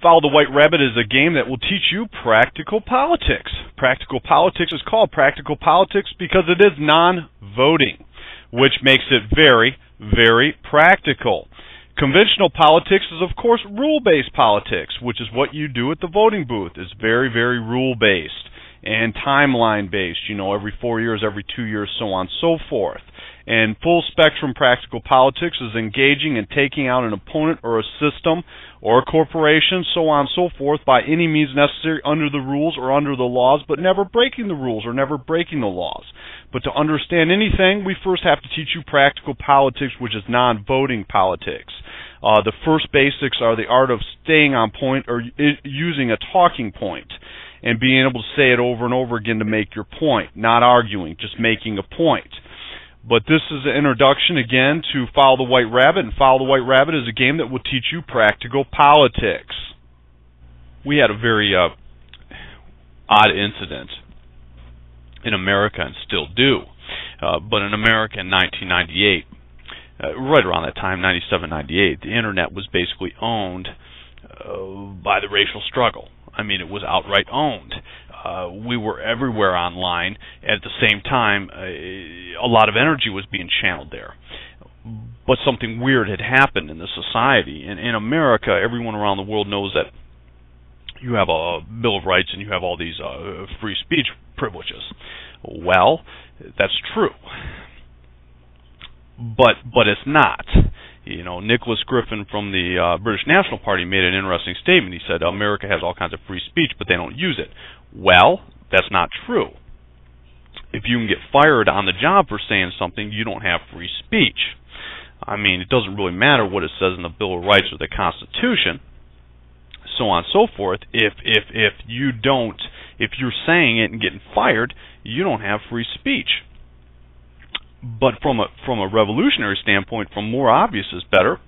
Follow the White Rabbit is a game that will teach you practical politics. Practical politics is called practical politics because it is non-voting, which makes it very, very practical. Conventional politics is, of course, rule-based politics, which is what you do at the voting booth. It's very, very rule-based and timeline-based, you know, every 4 years, every 2 years, so on and so forth. And full-spectrum practical politics is engaging and taking out an opponent or a system or a corporation, so on and so forth, by any means necessary under the rules or under the laws, but never breaking the rules or never breaking the laws. But to understand anything, we first have to teach you practical politics, which is non-voting politics. The first basics are the art of staying on point or using a talking point and being able to say it over and over again to make your point, not arguing, just making a point. But this is an introduction, again, to Follow the White Rabbit, and Follow the White Rabbit is a game that will teach you practical politics. We had a very odd incident in America, and still do. But in America in 1998, right around that time, 97, 98, the Internet was basically owned by the racial struggle. I mean, it was outright owned. We were everywhere online. At the same time, a lot of energy was being channeled there. But something weird had happened in the society. And in America, everyone around the world knows that you have a Bill of Rights and you have all these free speech privileges. Well, that's true. But it's not. You know, Nicholas Griffin from the British National Party made an interesting statement. He said, America has all kinds of free speech, but they don't use it. Well, that's not true. If you can get fired on the job for saying something, you don't have free speech. I mean, it doesn't really matter what it says in the Bill of Rights or the Constitution, so on and so forth. If you're saying it and getting fired, you don't have free speech. But from a revolutionary standpoint, from more obvious is better.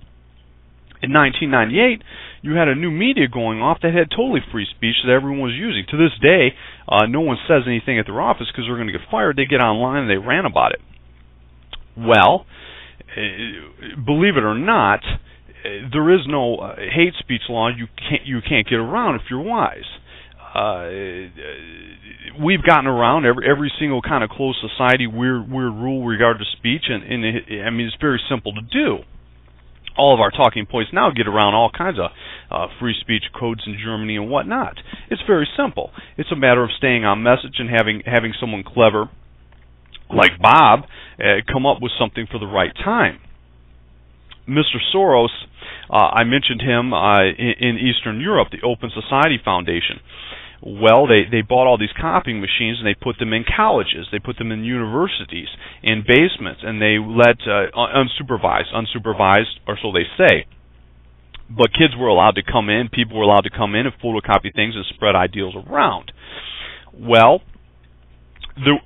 In 1998, you had a new media going off that had totally free speech that everyone was using. To this day, no one says anything at their office because they're going to get fired. They get online and they rant about it. Well, believe it or not, there is no hate speech law you can't get around if you're wise. We've gotten around every single kind of closed society weird rule regarding to speech, and I mean, it's very simple to do. All of our talking points now get around all kinds of free speech codes in Germany and whatnot. It's very simple. It's a matter of staying on message and having someone clever like Bob come up with something for the right time. Mr. Soros, I mentioned him in Eastern Europe, the Open Society Foundation. Well, they bought all these copying machines and they put them in colleges, they put them in universities, in basements, and they let unsupervised, or so they say. But kids were allowed to come in, people were allowed to come in and photocopy things and spread ideals around. Well,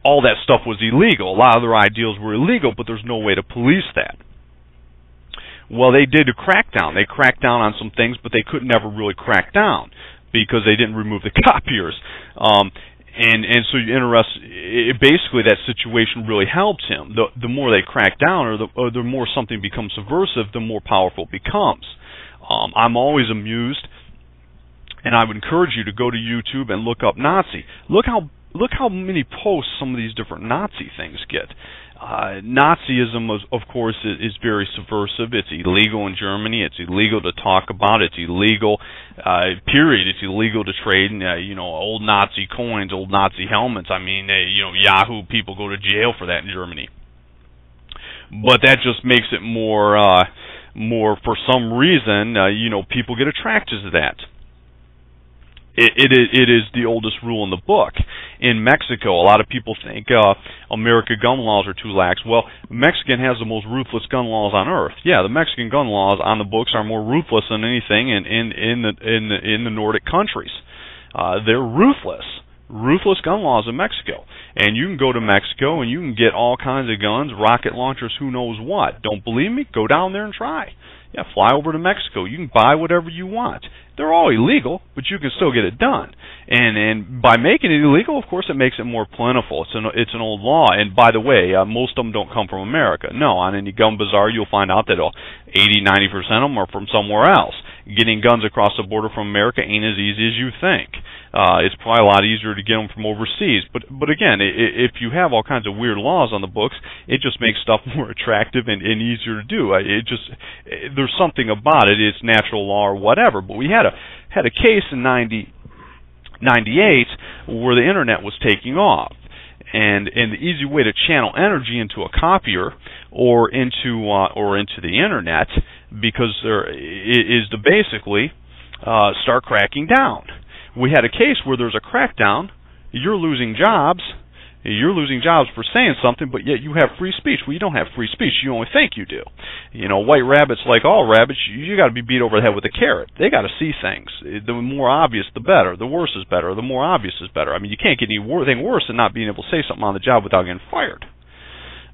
all that stuff was illegal. A lot of their ideals were illegal, but there's no way to police that. Well, they did a crackdown. They cracked down on some things, but they could never really crack down, because they didn't remove the copiers. And so basically that situation really helped him. The more they crack down, or the more something becomes subversive, the more powerful it becomes. I'm always amused, and I would encourage you to go to YouTube and look up Nazi. Look how many posts some of these different Nazi things get. Nazism, of course, is very subversive. It's illegal in Germany. It's illegal to talk about. It's illegal, period. It's illegal to trade, old Nazi coins, old Nazi helmets. I mean, Yahoo people go to jail for that in Germany. But that just makes it more for some reason, people get attracted to that. It is the oldest rule in the book. In Mexico, a lot of people think American gun laws are too lax. Well, Mexican has the most ruthless gun laws on earth. Yeah, the Mexican gun laws on the books are more ruthless than anything in the Nordic countries. They're ruthless. Ruthless gun laws in Mexico. And you can go to Mexico and you can get all kinds of guns, rocket launchers, who knows what. Don't believe me? Go down there and try. Yeah, fly over to Mexico. You can buy whatever you want. They're all illegal, but you can still get it done. And by making it illegal, of course, it makes it more plentiful. It's an old law. And by the way, most of them don't come from America. No, on any gun bazaar, you'll find out that 80-90% of them are from somewhere else. getting guns across the border from America ain't as easy as you think. It's probably a lot easier to get them from overseas. But again, if you have all kinds of weird laws on the books, it just makes stuff more attractive and easier to do. There's something about it. It's natural law or whatever. But we had a case in 98 where the internet was taking off. And the easy way to channel energy into a copier or into the internet, because there is to basically start cracking down. We had a case where there's a crackdown. You're losing jobs. You're losing jobs for saying something, but yet you have free speech. Well, you don't have free speech. You only think you do. White rabbits, like all rabbits, you got to be beat over the head with a carrot. They got to see things. The more obvious, the better. The worse is better. The more obvious is better. I mean, you can't get anything worse than not being able to say something on the job without getting fired.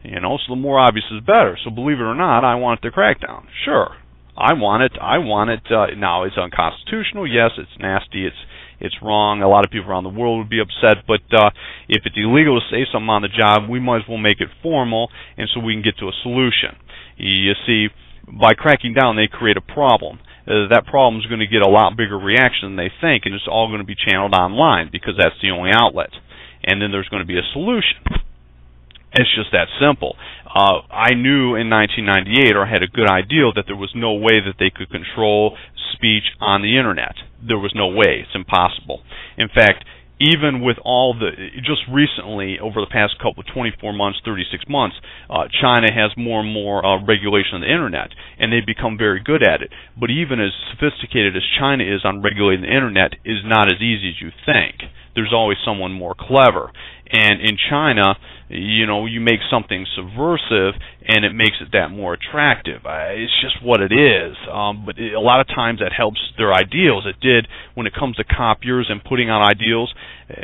So the more obvious is better. So believe it or not, I want it to crack down. Sure, I want it. Now, it's unconstitutional. Yes, it's nasty. It's wrong. A lot of people around the world would be upset, but if it's illegal to say something on the job, we might as well make it formal, and so we can get to a solution. You see, by cracking down, they create a problem. That problem is going to get a lot bigger reaction than they think, and it's all going to be channeled online because that's the only outlet. And then there's going to be a solution. It's just that simple. I knew in 1998, or had a good idea, that there was no way that they could control speech on the internet. There was no way. It's impossible. In fact, even with just recently, over the past 24 months, 36 months, China has more and more regulation on the internet, and they've become very good at it. But even as sophisticated as China is on regulating the internet, is not as easy as you think. There's always someone more clever. And in China, you make something subversive, and it makes it that more attractive. It's just what it is. But a lot of times that helps their ideals. It did when it comes to copiers and putting out ideals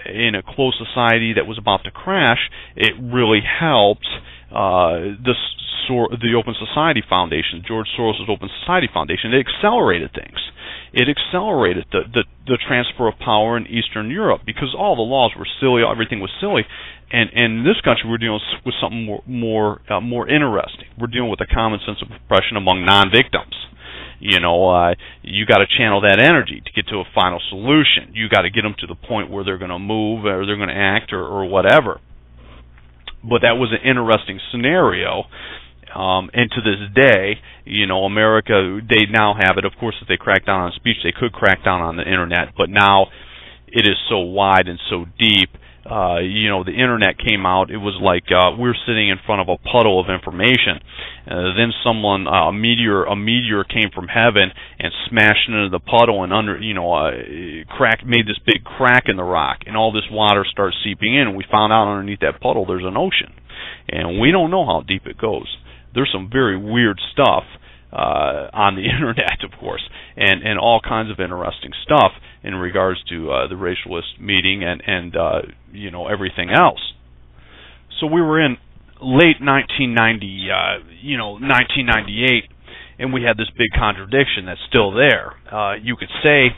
in a closed society that was about to crash. It really helped the Open Society Foundation, George Soros' Open Society Foundation. It accelerated things. It accelerated the transfer of power in Eastern Europe because all the laws were silly, everything was silly, and in this country we're dealing with something more interesting. We're dealing with a common sense of oppression among non-victims. You got to channel that energy to get to a final solution. You got to get them to the point where they're going to move or they're going to act or whatever. But that was an interesting scenario. And to this day, America, they now have it. Of course, if they crack down on speech, they could crack down on the internet. But now it is so wide and so deep. The internet came out. It was like we're sitting in front of a puddle of information. Then a meteor came from heaven and smashed into the puddle and made this big crack in the rock, and all this water starts seeping in. And we found out underneath that puddle there's an ocean, and we don't know how deep it goes. There's some very weird stuff on the internet, of course, and all kinds of interesting stuff in regards to the racialist meeting and everything else. So we were in late 1998, and we had this big contradiction that's still there. You could say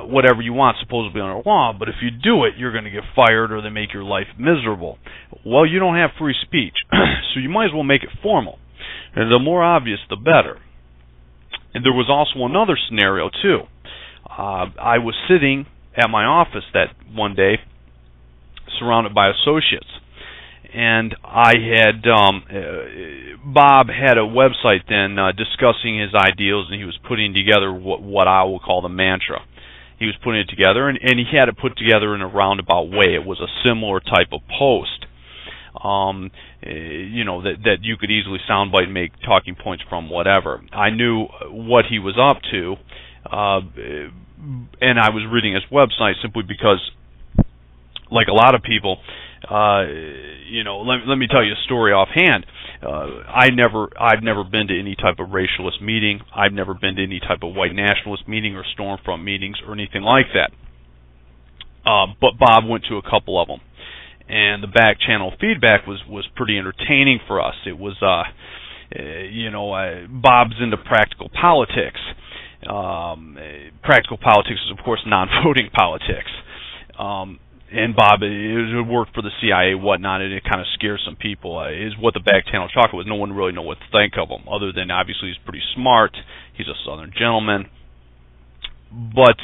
whatever you want, supposedly under law, but if you do it, you're going to get fired or they make your life miserable. Well, you don't have free speech, so you might as well make it formal. And the more obvious, the better. And there was also another scenario, too. I was sitting at my office that one day, surrounded by associates, and I had Bob had a website then discussing his ideals, and he was putting together what I will call the mantra. He was putting it together, and he had it put together in a roundabout way. It was a similar type of post, that you could easily soundbite and make talking points from, whatever. I knew what he was up to, and I was reading his website simply because, like a lot of people, let me tell you a story offhand. I've never been to any type of racialist meeting. I've never been to any type of white nationalist meeting or Stormfront meetings or anything like that. But Bob went to a couple of them, and the back channel feedback was pretty entertaining for us. It was, Bob's into practical politics. Practical politics is, of course, non-voting politics. and Bob, it worked for the CIA, whatnot, and it kind of scares some people. Is what the back channel chocolate was. No one really know what to think of him, other than obviously he's pretty smart. He's a Southern gentleman. But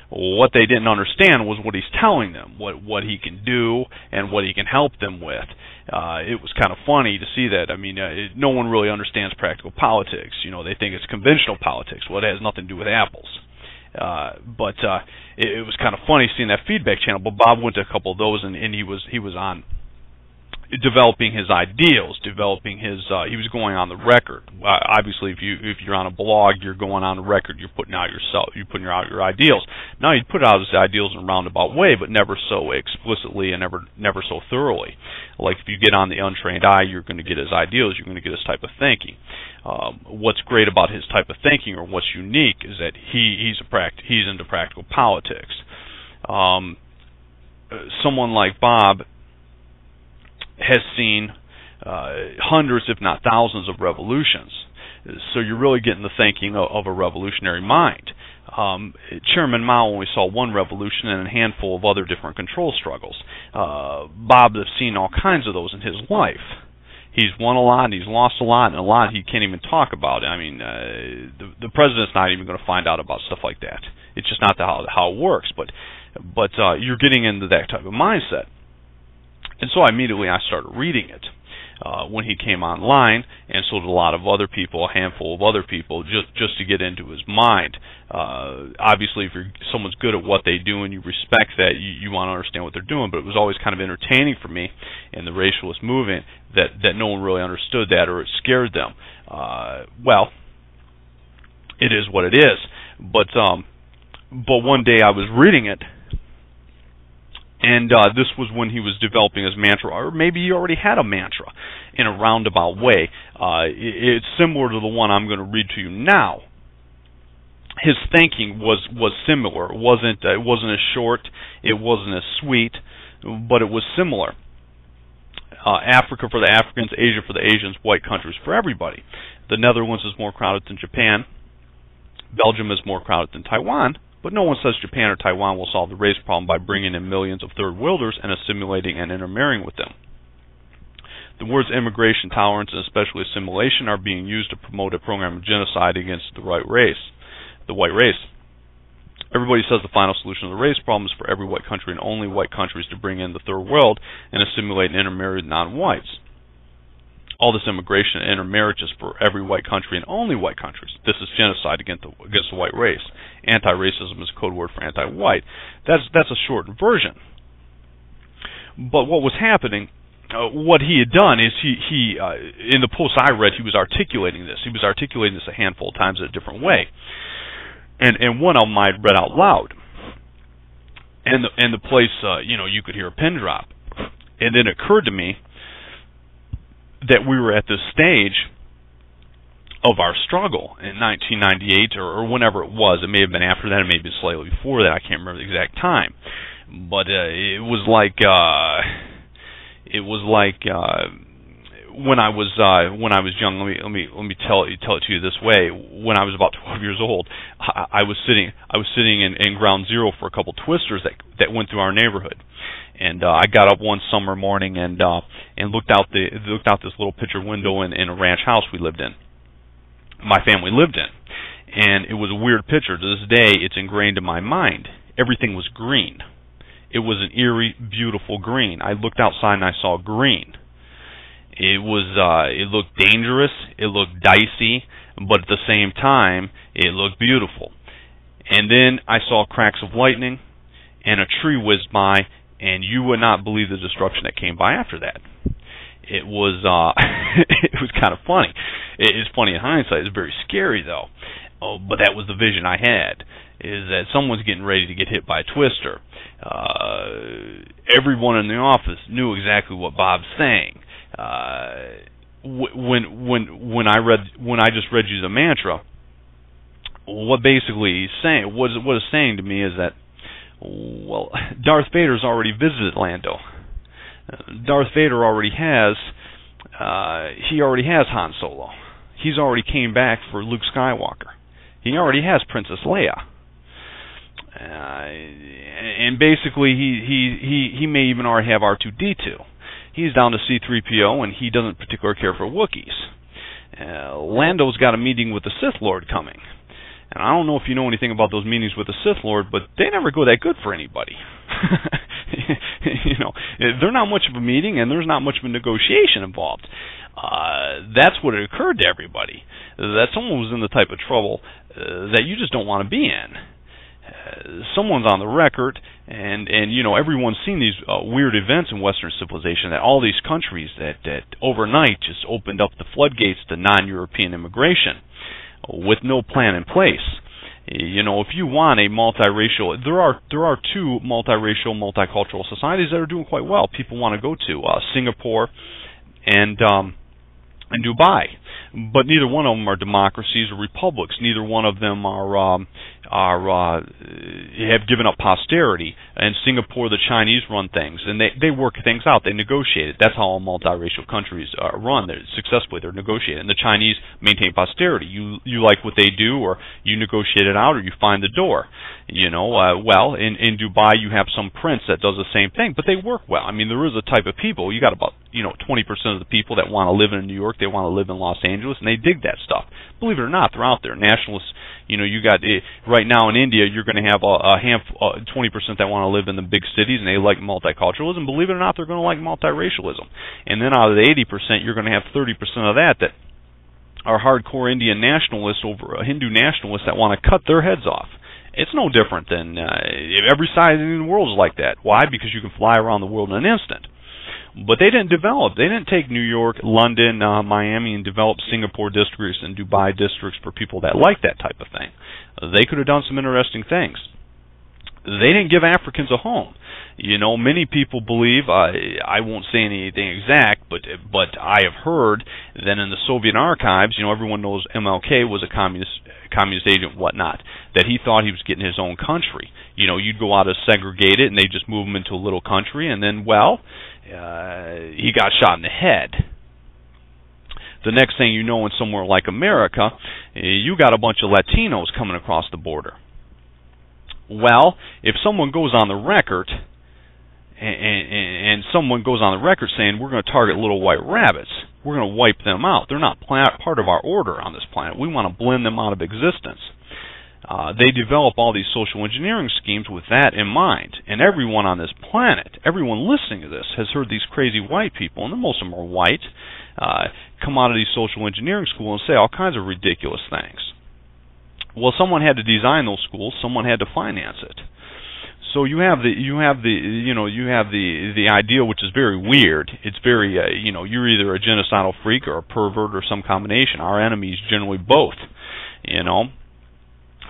what they didn't understand was what he's telling them, what he can do and what he can help them with. It was kind of funny to see that. I mean, no one really understands practical politics. You know, they think it's conventional politics. Well, it has nothing to do with apples. But it was kind of funny seeing that feedback channel. But Bob went to a couple of those, and he was on developing his ideals, developing his. He was going on the record. Obviously, if you're on a blog, you're going on the record. You're putting out your ideals. Now he'd put out his ideals in a roundabout way, but never so explicitly and never so thoroughly. Like if you get on the untrained eye, you're going to get his ideals. You're going to get his type of thinking. What's great about his type of thinking, or what's unique, is that he's into practical politics. Someone like Bob has seen hundreds, if not thousands, of revolutions. So you're really getting the thinking of a revolutionary mind. Chairman Mao only saw one revolution and a handful of other different control struggles. Bob has seen all kinds of those in his life. He's won a lot, and he's lost a lot, and a lot he can't even talk about. I mean, the president's not even going to find out about stuff like that. It's just not how it works. But you're getting into that type of mindset. And so immediately I started reading it when he came online, and so did a lot of other people, a handful of other people, just to get into his mind. Obviously, if someone's good at what they do and you respect that, you want to understand what they're doing. But it was always kind of entertaining for me in the racialist movement that no one really understood that, or it scared them. Well, it is what it is. But one day I was reading it, and this was when he was developing his mantra, or maybe he already had a mantra in a roundabout way. It's similar to the one I'm going to read to you now. His thinking was similar. It wasn't as short, it wasn't as sweet, but it was similar. Africa for the Africans, Asia for the Asians, white countries for everybody. The Netherlands is more crowded than Japan. Belgium is more crowded than Taiwan. But no one says Japan or Taiwan will solve the race problem by bringing in millions of third worlders and assimilating and intermarrying with them. The words immigration, tolerance, and especially assimilation are being used to promote a program of genocide against the white race. Everybody says the final solution to the race problem is for every white country and only white countries to bring in the third world and assimilate and intermarry with non-whites. All this immigration and intermarriage is for every white country and only white countries. This is genocide against the white race. Anti-racism is a code word for anti-white. That's a shortened version. But what was happening, what he had done is he in the post I read, he was articulating this. He was articulating this a handful of times in a different way. And one of them I read out loud. And the place, you could hear a pin drop. And then it occurred to me that we were at this stage of our struggle in 1998 or whenever it was. It may have been after that, it may have been slightly before that. I can't remember the exact time. But it was like when I was young. Let me tell it to you this way. When I was about 12 years old, I was sitting in Ground Zero for a couple twisters that went through our neighborhood. And I got up one summer morning and looked out this little picture window in a ranch house we lived in. My family lived in, and it was a weird picture. To this day, it's ingrained in my mind. Everything was green. It was an eerie, beautiful green. I looked outside and I saw green. It looked dangerous. It looked dicey, but at the same time, it looked beautiful. And then I saw cracks of lightning, and a tree whizzed by. And you would not believe the destruction that came by after that. It was it was kind of funny. It's funny in hindsight. It's very scary though. But that was the vision I had: is that someone's getting ready to get hit by a twister. Everyone in the office knew exactly what Bob's saying. When I just read you the mantra, what basically he's saying, what it's saying to me is that, well, Darth Vader's already visited Lando. Darth Vader already has Han Solo. He's already came back for Luke Skywalker. He already has Princess Leia. and basically he may even already have R2-D2. He's down to C-3PO, and he doesn't particularly care for Wookiees. Lando's got a meeting with the Sith Lord coming. And I don't know if you know anything about those meetings with the Sith Lord, but they never go that good for anybody. They're not much of a meeting, and there's not much of a negotiation involved. That's what it occurred to everybody, that someone was in the type of trouble that you just don't want to be in. Someone's on the record, and everyone's seen these weird events in Western civilization, that all these countries that overnight just opened up the floodgates to non-European immigration with no plan in place. If you want a multiracial, there are two multiracial, multicultural societies that are doing quite well. People want to go to Singapore and Dubai, but neither one of them are democracies or republics. Neither one of them have given up posterity. In Singapore, the Chinese run things, and they work things out. They negotiate it. That's how all multiracial countries run. They're successfully, they're negotiating. And the Chinese maintain posterity. You like what they do, or you negotiate it out, or you find the door. Well, in Dubai, you have some prince that does the same thing, but they work well. I mean, there is a type of people. You got about 20% of the people that want to live in New York. They want to live in Los Angeles, and they dig that stuff. Believe it or not, they're out there. Nationalists. You got right now in India, you're going to have a handful, 20% that want to live in the big cities, and they like multiculturalism. Believe it or not, they're going to like multiracialism. And then out of the 80%, you're going to have 30% of that are hardcore Indian nationalists over Hindu nationalists that want to cut their heads off. It's no different than every side in the world is like that. Why? Because you can fly around the world in an instant. But they didn't develop. They didn't take New York, London, Miami, and develop Singapore districts and Dubai districts for people that like that type of thing. They could have done some interesting things. They didn't give Africans a home. Many people believe, I won't say anything exact, but I have heard that in the Soviet archives, everyone knows MLK was a communist agent, whatnot, that he thought he was getting his own country. You'd go out as segregated, and they just move him into a little country, and then, he got shot in the head. The next thing you know, in somewhere like America, you got a bunch of Latinos coming across the border. Well, if someone goes on the record, and someone goes on the record saying, we're going to target little white rabbits, we're going to wipe them out, they're not part of our order on this planet, we want to blend them out of existence. They develop all these social engineering schemes with that in mind. And everyone on this planet, everyone listening to this, has heard these crazy white people, and most of them are white, come out of these social engineering schools and say all kinds of ridiculous things. Well, someone had to design those schools, someone had to finance it. So you have the idea, which is very weird. It's very you're either a genocidal freak or a pervert or some combination. Our enemy is generally both.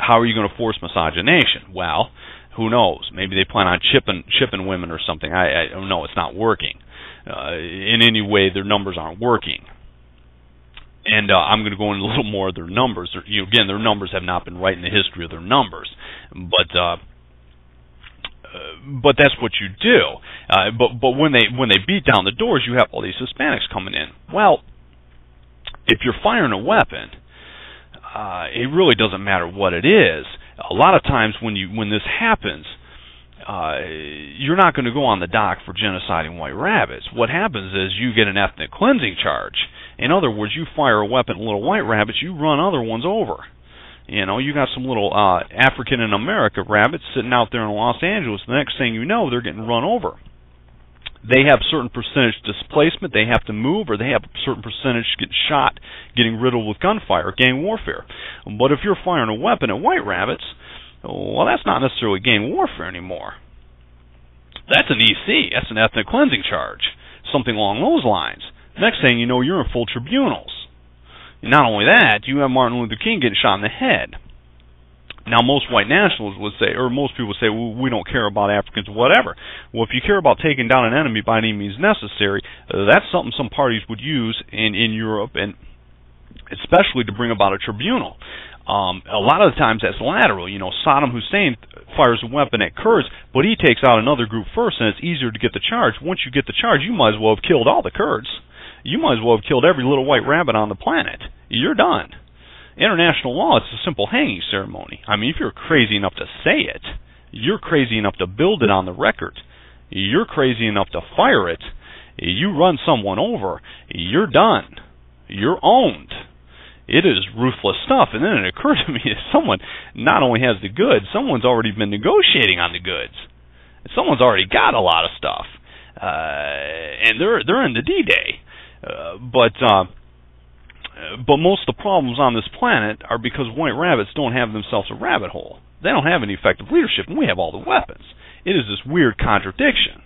How are you going to force miscegenation? Well, who knows? Maybe they plan on chipping women or something. I don't know. It's not working. In any way, their numbers aren't working. And I'm going to go into a little more of their numbers. Again, their numbers have not been right in the history of their numbers. But that's what you do. But when they beat down the doors, you have all these Hispanics coming in. Well, if you're firing a weapon, it really doesn't matter what it is. A lot of times when this happens, you're not going to go on the dock for genociding white rabbits. What happens is you get an ethnic cleansing charge. In other words, you fire a weapon at little white rabbits, you run other ones over. You got some little African and American rabbits sitting out there in Los Angeles. The next thing you know, they're getting run over. They have certain percentage displacement, they have to move, or they have a certain percentage get shot, getting riddled with gunfire, gang warfare. But if you're firing a weapon at white rabbits, well, that's not necessarily gang warfare anymore. That's an EC, that's an ethnic cleansing charge, something along those lines. Next thing you know, you're in full tribunals. Not only that, you have Martin Luther King getting shot in the head. Now, most white nationalists would say, or most people would say, well, we don't care about Africans or whatever. Well, if you care about taking down an enemy by any means necessary, that's something some parties would use in Europe, and especially to bring about a tribunal. A lot of the times that's lateral. Saddam Hussein fires a weapon at Kurds, but he takes out another group first, and it's easier to get the charge. Once you get the charge, you might as well have killed all the Kurds. You might as well have killed every little white rabbit on the planet. You're done. International law, it's a simple hanging ceremony. I mean, if you're crazy enough to say it, You're crazy enough to build it on the record. You're crazy enough to fire it. You run someone over, you're done. You're owned. It is ruthless stuff. And then it occurred to me that someone not only has the goods, someone's already been negotiating on the goods. Someone's already got a lot of stuff. And they're in the D-Day. But most of the problems on this planet are because white rabbits don't have themselves a rabbit hole. They don't have any effective leadership, and we have all the weapons. It is this weird contradiction.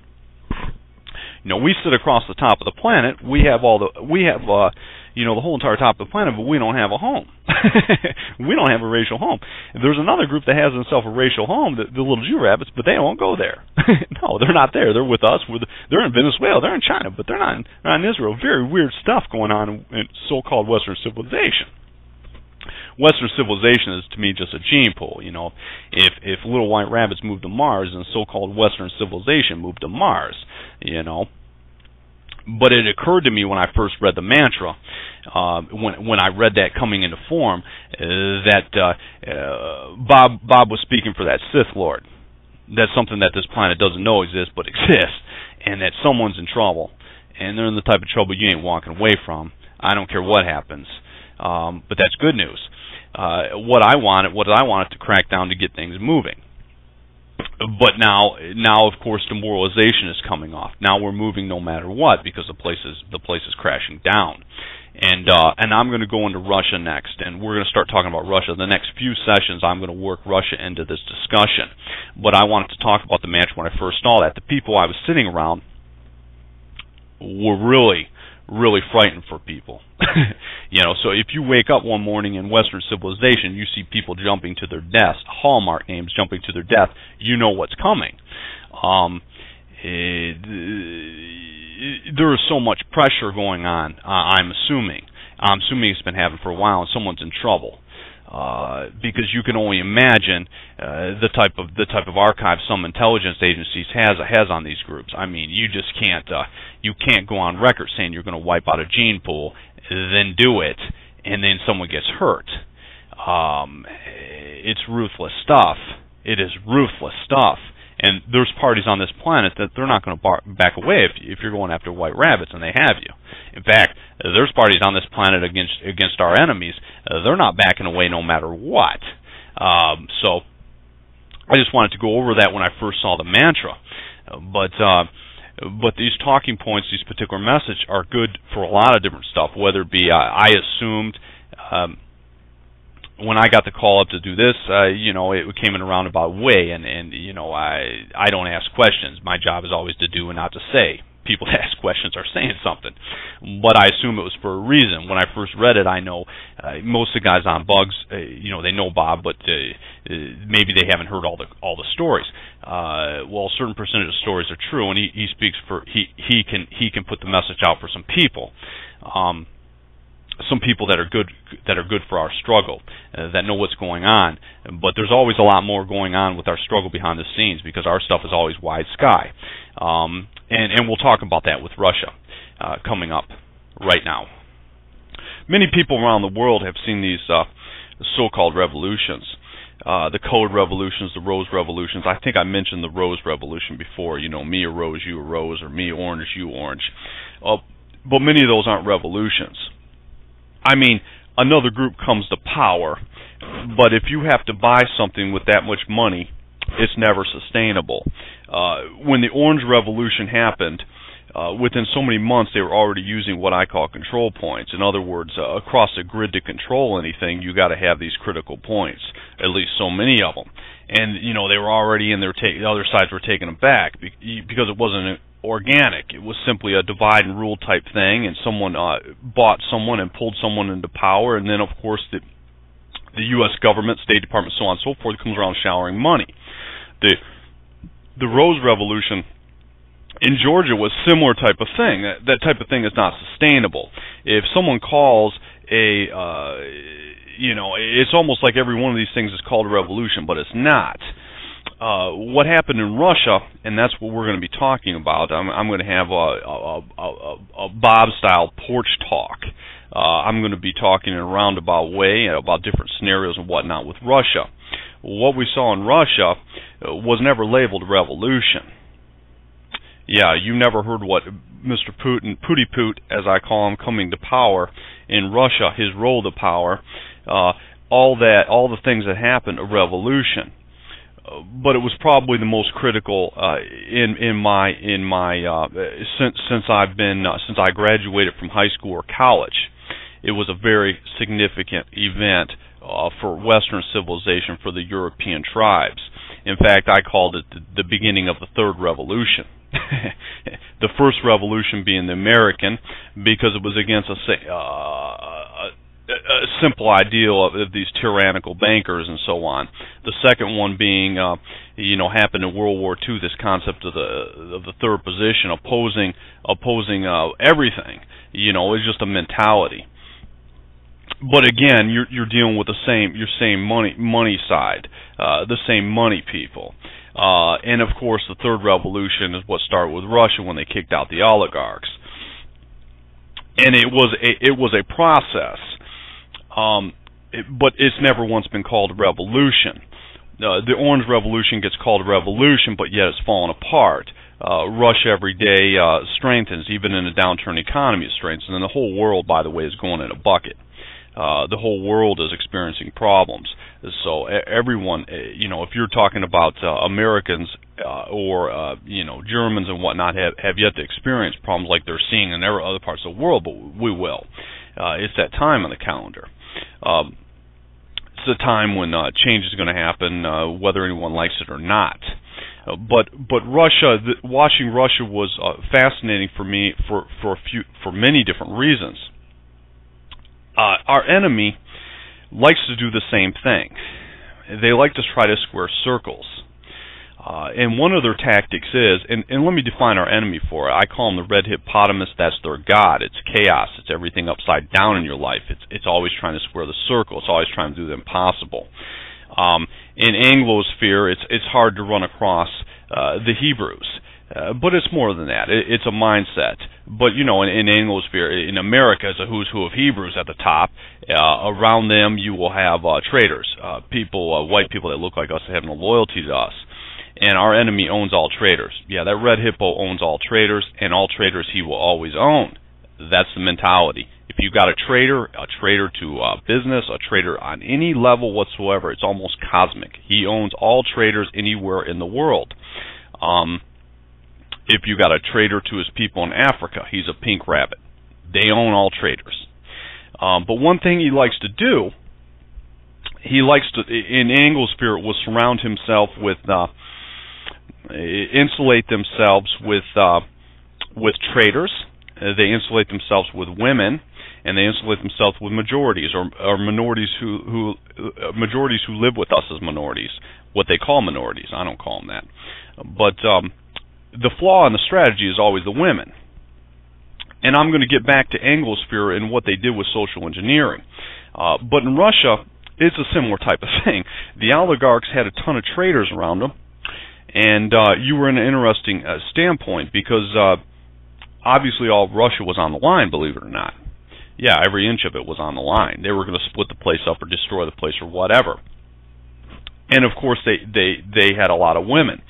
We sit across the top of the planet. We have the whole entire top of the planet, but we don't have a home. We don't have a racial home. There's another group that has themselves a racial home, the little Jew rabbits, but they won't go there. No, they're not there. They're with us. They're in Venezuela. They're in China, but they're not in Israel. Very weird stuff going on in so-called Western civilization. Western civilization is, to me, just a gene pool. If little white rabbits moved to Mars, then so-called Western civilization moved to Mars. But it occurred to me when I first read the mantra, when I read that coming into form, that Bob was speaking for that Sith Lord. That's something that this planet doesn't know exists, but exists, and that someone's in trouble, and they're in the type of trouble you ain't walking away from. I don't care what happens, but that's good news. What I wanted to crack down to get things moving. But now, of course, demoralization is coming off. Now we're moving no matter what because the place is crashing down. And I'm going to go into Russia next, and we're going to start talking about Russia. The next few sessions, I'm going to work Russia into this discussion. But I wanted to talk about the mantra when I first saw that. The people I was sitting around were really frightened for people. So if you wake up one morning in Western civilization, you see people jumping to their deaths, Hallmark names jumping to their death, you know what's coming. There is so much pressure going on, I'm assuming it's been happening for a while, and someone's in trouble. Because you can only imagine the type of archive some intelligence agencies has on these groups. I mean, you just can't go on record saying you're going to wipe out a gene pool, then do it, and then someone gets hurt. It's ruthless stuff. It is ruthless stuff. And there's parties on this planet that they're not going to back away if you're going after white rabbits, and they have you. In fact, there's parties on this planet against our enemies. They're not backing away no matter what. So I just wanted to go over that when I first saw the mantra. But these talking points, these particular messages, are good for a lot of different stuff. Whether it be, I assumed. When I got the call up to do this, it came in a roundabout way, and I don't ask questions. My job is always to do and not to say. People that ask questions are saying something, but I assume it was for a reason. When I first read it, I know most of the guys on Bugs, they know Bob, but maybe they haven't heard all the stories. Well, a certain percentage of stories are true, and he speaks for he can put the message out for some people. Some people that are good for our struggle, that know what's going on. But there's always a lot more going on with our struggle behind the scenes because our stuff is always wide sky. And we'll talk about that with Russia coming up right now. Many people around the world have seen these so-called revolutions. The code revolutions, the rose revolutions. I think I mentioned the rose revolution before. Me a rose, you a rose, or me orange, you orange. But many of those aren't revolutions. I mean, another group comes to power, but if you have to buy something with that much money, it's never sustainable. When the Orange Revolution happened, within so many months they were already using what I call control points. In other words, across a grid to control anything, you got to have these critical points, at least so many of them. And, they were already in there, the other sides were taking them back because it wasn't organic. It was simply a divide and rule type thing, and someone bought someone and pulled someone into power, and then of course the U.S. government, State Department, so on and so forth, comes around showering money. The Rose Revolution in Georgia was a similar type of thing. That type of thing is not sustainable. If someone calls it's almost like every one of these things is called a revolution, but it's not. What happened in Russia, and that's what we're going to be talking about. I'm going to have a Bob-style porch talk. I'm going to be talking in a roundabout way about different scenarios and whatnot with Russia. What we saw in Russia was never labeled revolution. Yeah, you never heard what Mr. Putin, Pooty-Poot, as I call him, coming to power in Russia, his roll to power, all the things that happened, a revolution. But it was probably the most critical since I graduated from high school or college. It was a very significant event for Western civilization, for the European tribes. In fact, I called it the beginning of the third revolution. The first revolution being the American, because it was against a simple ideal of these tyrannical bankers and so on. The second one being, happened in World War II. This concept of the third position, opposing everything. It's just a mentality. But again, you're dealing with your same money side, the same money people. And of course, the third revolution is what started with Russia when they kicked out the oligarchs. And it was a process, but it's never once been called a revolution. The Orange Revolution gets called a revolution, but yet it's fallen apart. Russia every day strengthens, even in a downturn economy, it strengthens. And the whole world, by the way, is going in a bucket. The whole world is experiencing problems. So everyone, if you're talking about Americans or Germans and whatnot, have yet to experience problems like they're seeing in other parts of the world, but we will. It's that time on the calendar. It's a time when change is going to happen, whether anyone likes it or not. But Russia, watching Russia was fascinating for me for many different reasons. Our enemy likes to do the same thing. They like to try to square circles. And one of their tactics is, and let me define our enemy for it. I call them the red hippopotamus. That's their god. It's chaos. It's everything upside down in your life. It's always trying to square the circle. It's always trying to do the impossible. In Anglosphere, it's hard to run across the Hebrews. But it's more than that. It's a mindset. But, in Anglosphere, in America, it's a who's who of Hebrews at the top. Around them, you will have traitors, white people that look like us that have no loyalty to us. And our enemy owns all traitors. Yeah, that red hippo owns all traitors, and all traitors he will always own. That's the mentality. If you've got a traitor to business, a traitor on any level whatsoever, it's almost cosmic. He owns all traitors anywhere in the world. If you got a traitor to his people in Africa, he's a pink rabbit. They own all traitors. But one thing he likes to do, in Anglosphere, was surround himself with, insulate themselves with traitors. They insulate themselves with women, and they insulate themselves with majorities or minorities who live with us as minorities. What they call minorities. I don't call them that. But the flaw in the strategy is always the women. And I'm going to get back to Anglosphere and what they did with social engineering. But in Russia, it's a similar type of thing. The oligarchs had a ton of traitors around them, and you were in an interesting standpoint because obviously all of Russia was on the line, believe it or not. Yeah, every inch of it was on the line. They were going to split the place up or destroy the place or whatever. And of course, they had a lot of women.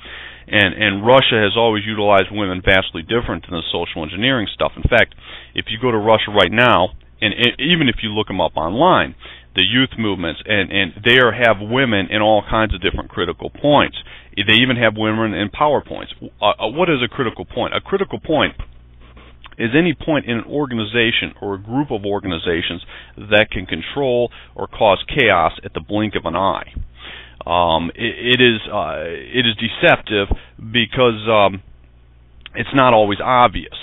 And Russia has always utilized women vastly different than the social engineering stuff. In fact, if you go to Russia right now, and even if you look them up online, the youth movements, and they have women in all kinds of different critical points. They even have women in PowerPoints. What is a critical point? A critical point is any point in an organization or a group of organizations that can control or cause chaos at the blink of an eye. It is deceptive because it's not always obvious,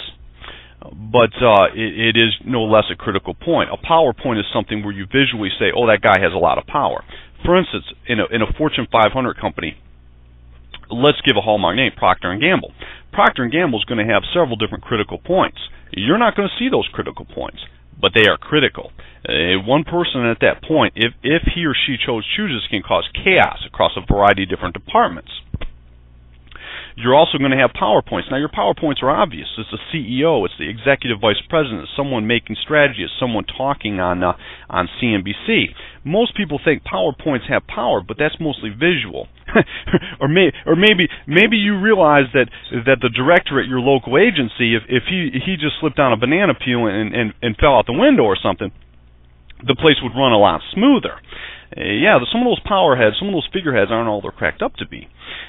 but it is no less a critical point. A PowerPoint is something where you visually say, "Oh, that guy has a lot of power." For instance, in a Fortune 500 company, let's give a hallmark name, Procter & Gamble. Procter & Gamble is going to have several different critical points. You're not going to see those critical points, but they are critical. One person at that point, if he or she chooses, can cause chaos across a variety of different departments. You're also going to have PowerPoints. Now, your PowerPoints are obvious. It's the CEO, it's the executive vice president, it's someone making strategy, it's someone talking on CNBC. Most people think PowerPoints have power, but that's mostly visual. or maybe you realize that the director at your local agency, if he just slipped down a banana peel and fell out the window or something, the place would run a lot smoother. Yeah, some of those power heads, some of those figureheads aren't all they're cracked up to be.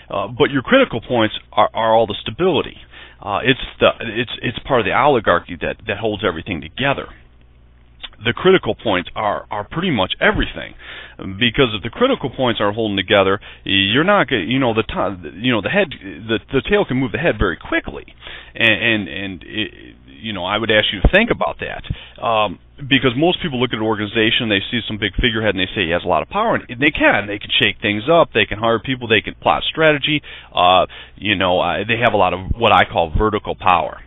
But your critical points are all the stability. It's part of the oligarchy that holds everything together. The critical points are pretty much everything, because if the critical points are holding together, you're not going. The tail can move the head very quickly, and I would ask you to think about that, because most people look at an organization, they see some big figurehead, and they say he has a lot of power, and they can shake things up, they can hire people, they can plot strategy. They have a lot of what I call vertical power.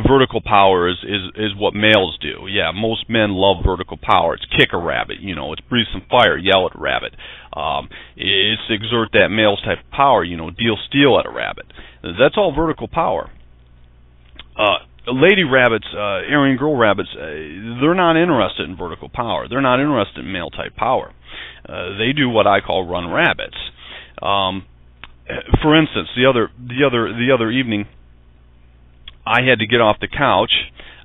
Vertical power is what males do. Yeah, most men love vertical power. It's kick a rabbit, it's breathe some fire, yell at a rabbit. It's exert that male's type of power, deal steel at a rabbit. That's all vertical power. Lady rabbits, Aryan girl rabbits, they're not interested in vertical power. They're not interested in male type power. They do what I call run rabbits. For instance, the other evening, I had to get off the couch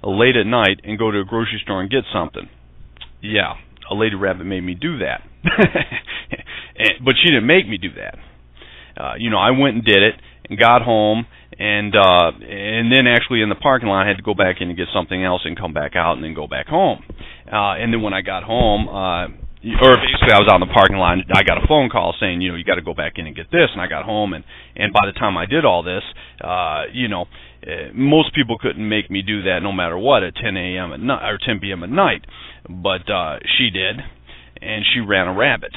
late at night and go to a grocery store and get something. Yeah, a lady rabbit made me do that. But she didn't make me do that. I went and did it and got home, and then actually in the parking lot I had to go back in and get something else and come back out and then go back home. And then when I got home, or basically I was out in the parking lot and I got a phone call saying, you got to go back in and get this, and I got home, and by the time I did all this, most people couldn't make me do that no matter what at 10 a.m. at night or 10 p.m. at night, but she did, and she ran a rabbit.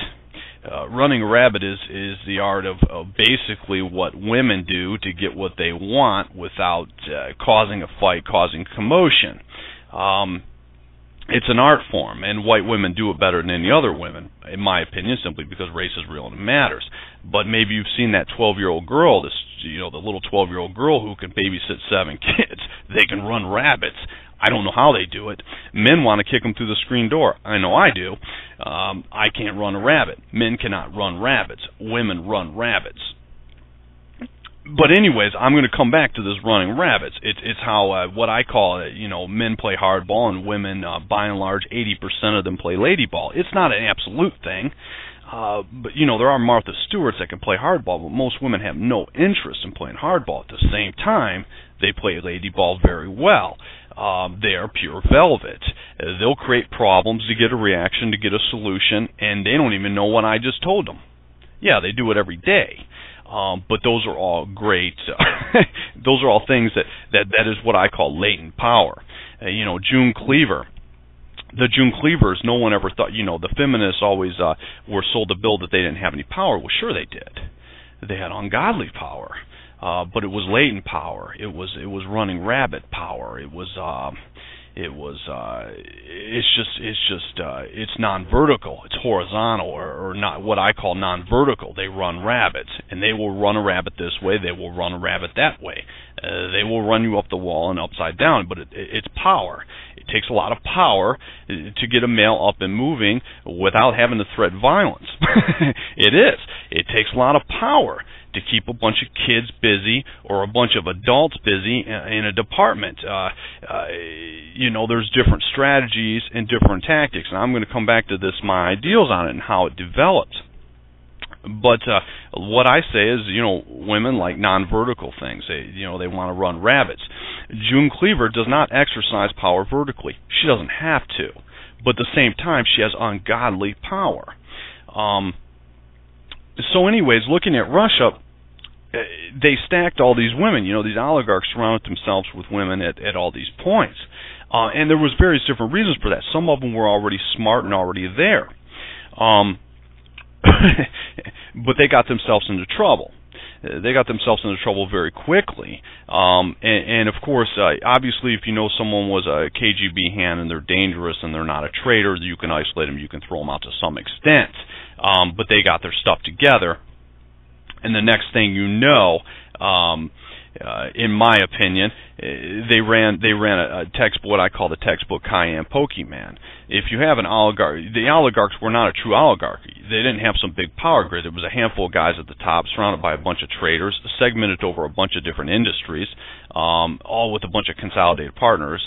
Running a rabbit is the art of basically what women do to get what they want without causing a fight, causing commotion. It's an art form, and white women do it better than any other women, in my opinion, simply because race is real and it matters. But maybe you've seen that 12-year-old girl, the little 12-year-old girl who can babysit 7 kids. They can run rabbits. I don't know how they do it. Men want to kick them through the screen door. I know I do. I can't run a rabbit. Men cannot run rabbits. Women run rabbits. But anyways, I'm going to come back to this running rabbits. It's how what I call it. Men play hardball and women, by and large, 80% of them play ladyball. It's not an absolute thing, but there are Martha Stewarts that can play hardball, but most women have no interest in playing hardball. At the same time, they play ladyball very well. They are pure velvet. They'll create problems to get a reaction, to get a solution, and they don't even know what I just told them. Yeah, they do it every day. But those are all great. Those are all things that is what I call latent power. June Cleaver. The June Cleavers, no one ever thought. The feminists always were sold the bill that they didn't have any power. Well, sure they did. They had ungodly power, but it was latent power. It was running rabbit power. It's non-vertical. It's horizontal, or not what I call non-vertical. They run rabbits, and they will run a rabbit this way. They will run a rabbit that way. They will run you up the wall and upside down, but it's power. It takes a lot of power to get a male up and moving without having to threat violence. It is. It takes a lot of power to keep a bunch of kids busy or a bunch of adults busy in a department. There's different strategies and different tactics, and I'm going to come back to this, my ideals on it and how it develops. But what I say is, women like non-vertical things. They want to run rabbits. June Cleaver does not exercise power vertically. She doesn't have to. But at the same time, she has ungodly power. So anyways, looking at Russia, they stacked all these women. These oligarchs surrounded themselves with women at all these points. And there was various different reasons for that. Some of them were already smart and already there. But they got themselves into trouble. They got themselves into trouble very quickly. And of course, obviously, if you know someone was a KGB hand and they're dangerous and they're not a traitor, you can isolate them, you can throw them out to some extent. But they got their stuff together. And the next thing you know, in my opinion, they ran a textbook, what I call the textbook Cayenne Pokemon. if you have an oligarch, the oligarchs were not a true oligarchy. They didn't have some big power grid. There was a handful of guys at the top surrounded by a bunch of traders, segmented over a bunch of different industries, all with a bunch of consolidated partners,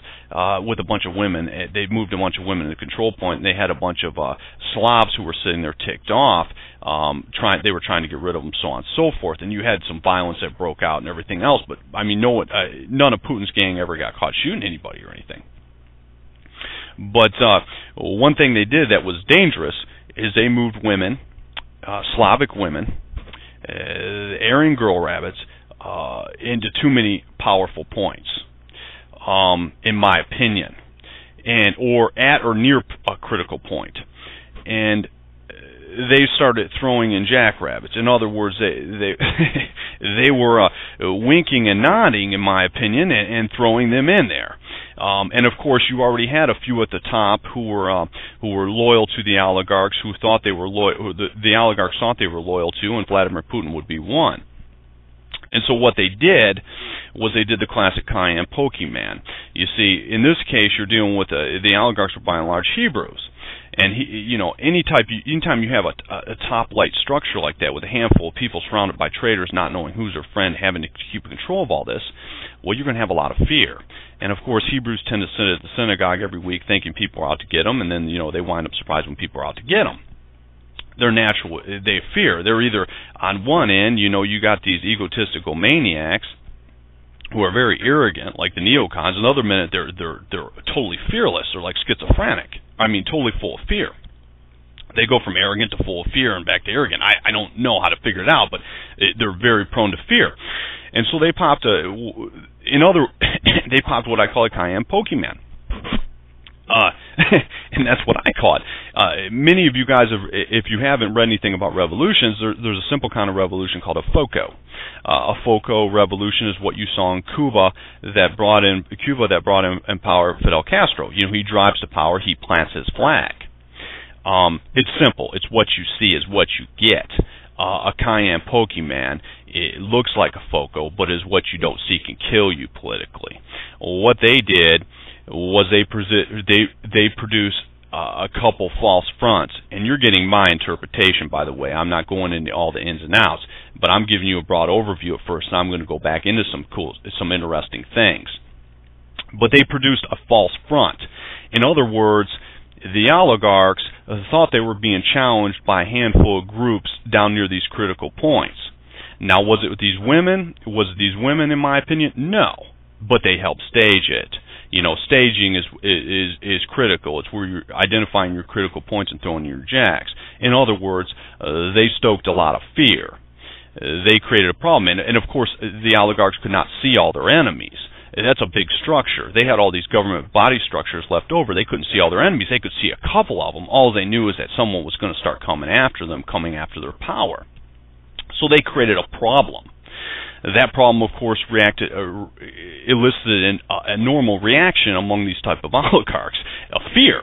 with a bunch of women. They moved a bunch of women to the control point, and they had a bunch of Slavs who were sitting there ticked off. They were trying to get rid of them, so on and so forth. And you had some violence that broke out and everything else. But I mean, none of Putin's gang ever got caught shooting anybody or anything. But one thing they did that was dangerous is they moved women, Slavic women, Aryan girl rabbits, into too many powerful points, in my opinion, or at or near a critical point. And they started throwing in jackrabbits. In other words, they were winking and nodding, in my opinion, and throwing them in there. And of course, you already had a few at the top who were loyal to the oligarchs, who thought they were loyal. The oligarchs thought they were loyal to, and Vladimir Putin would be one. And so what they did was they did the classic cayenne pokeyman. You see, in this case, you're dealing with the oligarchs were by and large Hebrews. And anytime you have a top-light structure like that with a handful of people surrounded by traitors, not knowing who's their friend, having to keep control of all this, well, you're going to have a lot of fear. And of course, Hebrews tend to sit at the synagogue every week thinking people are out to get them, and then they wind up surprised when people are out to get them. They're natural. They fear. They're either on one end, you got these egotistical maniacs who are very arrogant, like the neocons. Another minute, they're totally fearless. They're like schizophrenic. I mean, totally full of fear. They go from arrogant to full of fear and back to arrogant. I don't know how to figure it out, but they're very prone to fear. And so they popped they popped what I call a cayenne pokeyman. And that's what I call it. Many of you guys, if you haven't read anything about revolutions, there's a simple kind of revolution called a FOCO. A FOCO revolution is what you saw in Cuba that brought in power Fidel Castro. He drives to power, he plants his flag. It's simple. It's what you see is what you get. A cayenne pokeyman, it looks like a FOCO, but is what you don't see can kill you politically. What they did was they produced a couple false fronts, and you're getting my interpretation, by the way. I'm not going into all the ins and outs, but I'm giving you a broad overview at first, and I'm going to go back into some interesting things. But they produced a false front. In other words, the oligarchs thought they were being challenged by a handful of groups down near these critical points. Now, was it with these women? Was it these women, in my opinion? No, but they helped stage it. Staging is critical. It's where you're identifying your critical points and throwing your jacks. In other words, they stoked a lot of fear. They created a problem, and of course, the oligarchs could not see all their enemies. That's a big structure. They had all these government body structures left over. They couldn't see all their enemies. They could see a couple of them. All they knew is that someone was going to start coming after them, coming after their power. So they created a problem. That problem, of course, elicited a normal reaction among these type of oligarchs, of fear.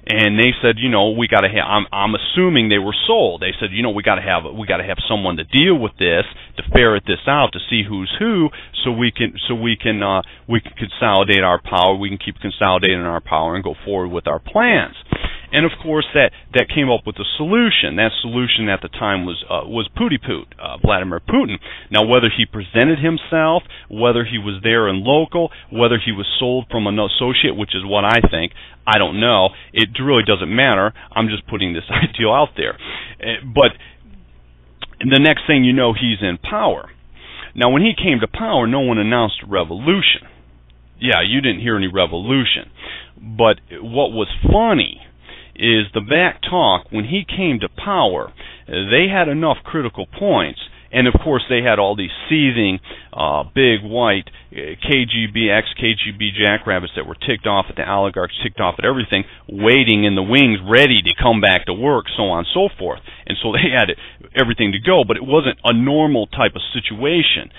And they said, we got to have. I'm assuming they were sold. They said, we got to have someone to deal with this, to ferret this out, to see who's who, so we can consolidate our power. We can keep consolidating our power and go forward with our plans. And of course, that came up with a solution. That solution at the time was Putiput, Vladimir Putin. Now, whether he presented himself, whether he was there and local, whether he was sold from an associate, which is what I think, I don't know. It really doesn't matter. I'm just putting this ideal out there. But the next thing you know, he's in power. Now, when he came to power, no one announced a revolution. Yeah, you didn't hear any revolution. But what was funny is the back talk, when he came to power, they had enough critical points, and of course they had all these seething, big white KGB, ex-KGB jackrabbits that were ticked off at the oligarchs, ticked off at everything, waiting in the wings, ready to come back to work, so on and so forth. And so they had everything to go, but it wasn't a normal type of situation.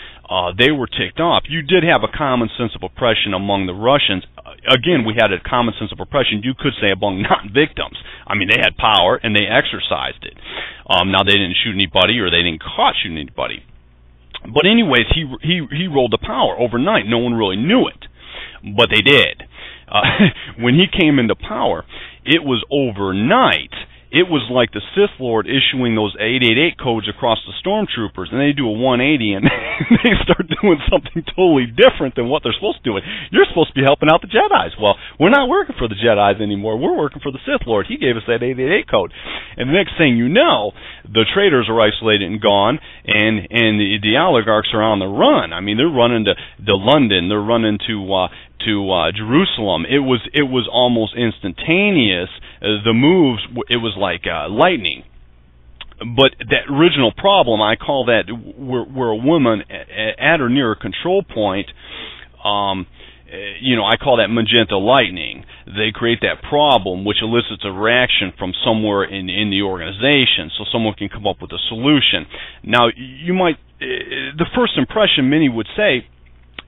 They were ticked off. You did have a common sense of oppression among the Russians. Again, we had a common sense of oppression, you could say, among non-victims. I mean, they had power, and they exercised it. Now, they didn't shoot anybody, or they didn't caught shooting anybody. But anyways, he rolled to power overnight. No one really knew it, but they did. When he came into power, it was overnight. It was like the Sith Lord issuing those 888 codes across the stormtroopers, and they do a 180 and they start doing something totally different than what they're supposed to do. You're supposed to be helping out the Jedis. Well, we're not working for the Jedis anymore. We're working for the Sith Lord. He gave us that 888 code. And the next thing you know, the traitors are isolated and gone, and the oligarchs are on the run. I mean, they're running to London. They're running to Jerusalem. It was almost instantaneous. The moves, it was like lightning. But that original problem, I call that where a woman at or near a control point, I call that magenta lightning. They create that problem, which elicits a reaction from somewhere in the organization, so someone can come up with a solution. Now, you might, the first impression, many would say,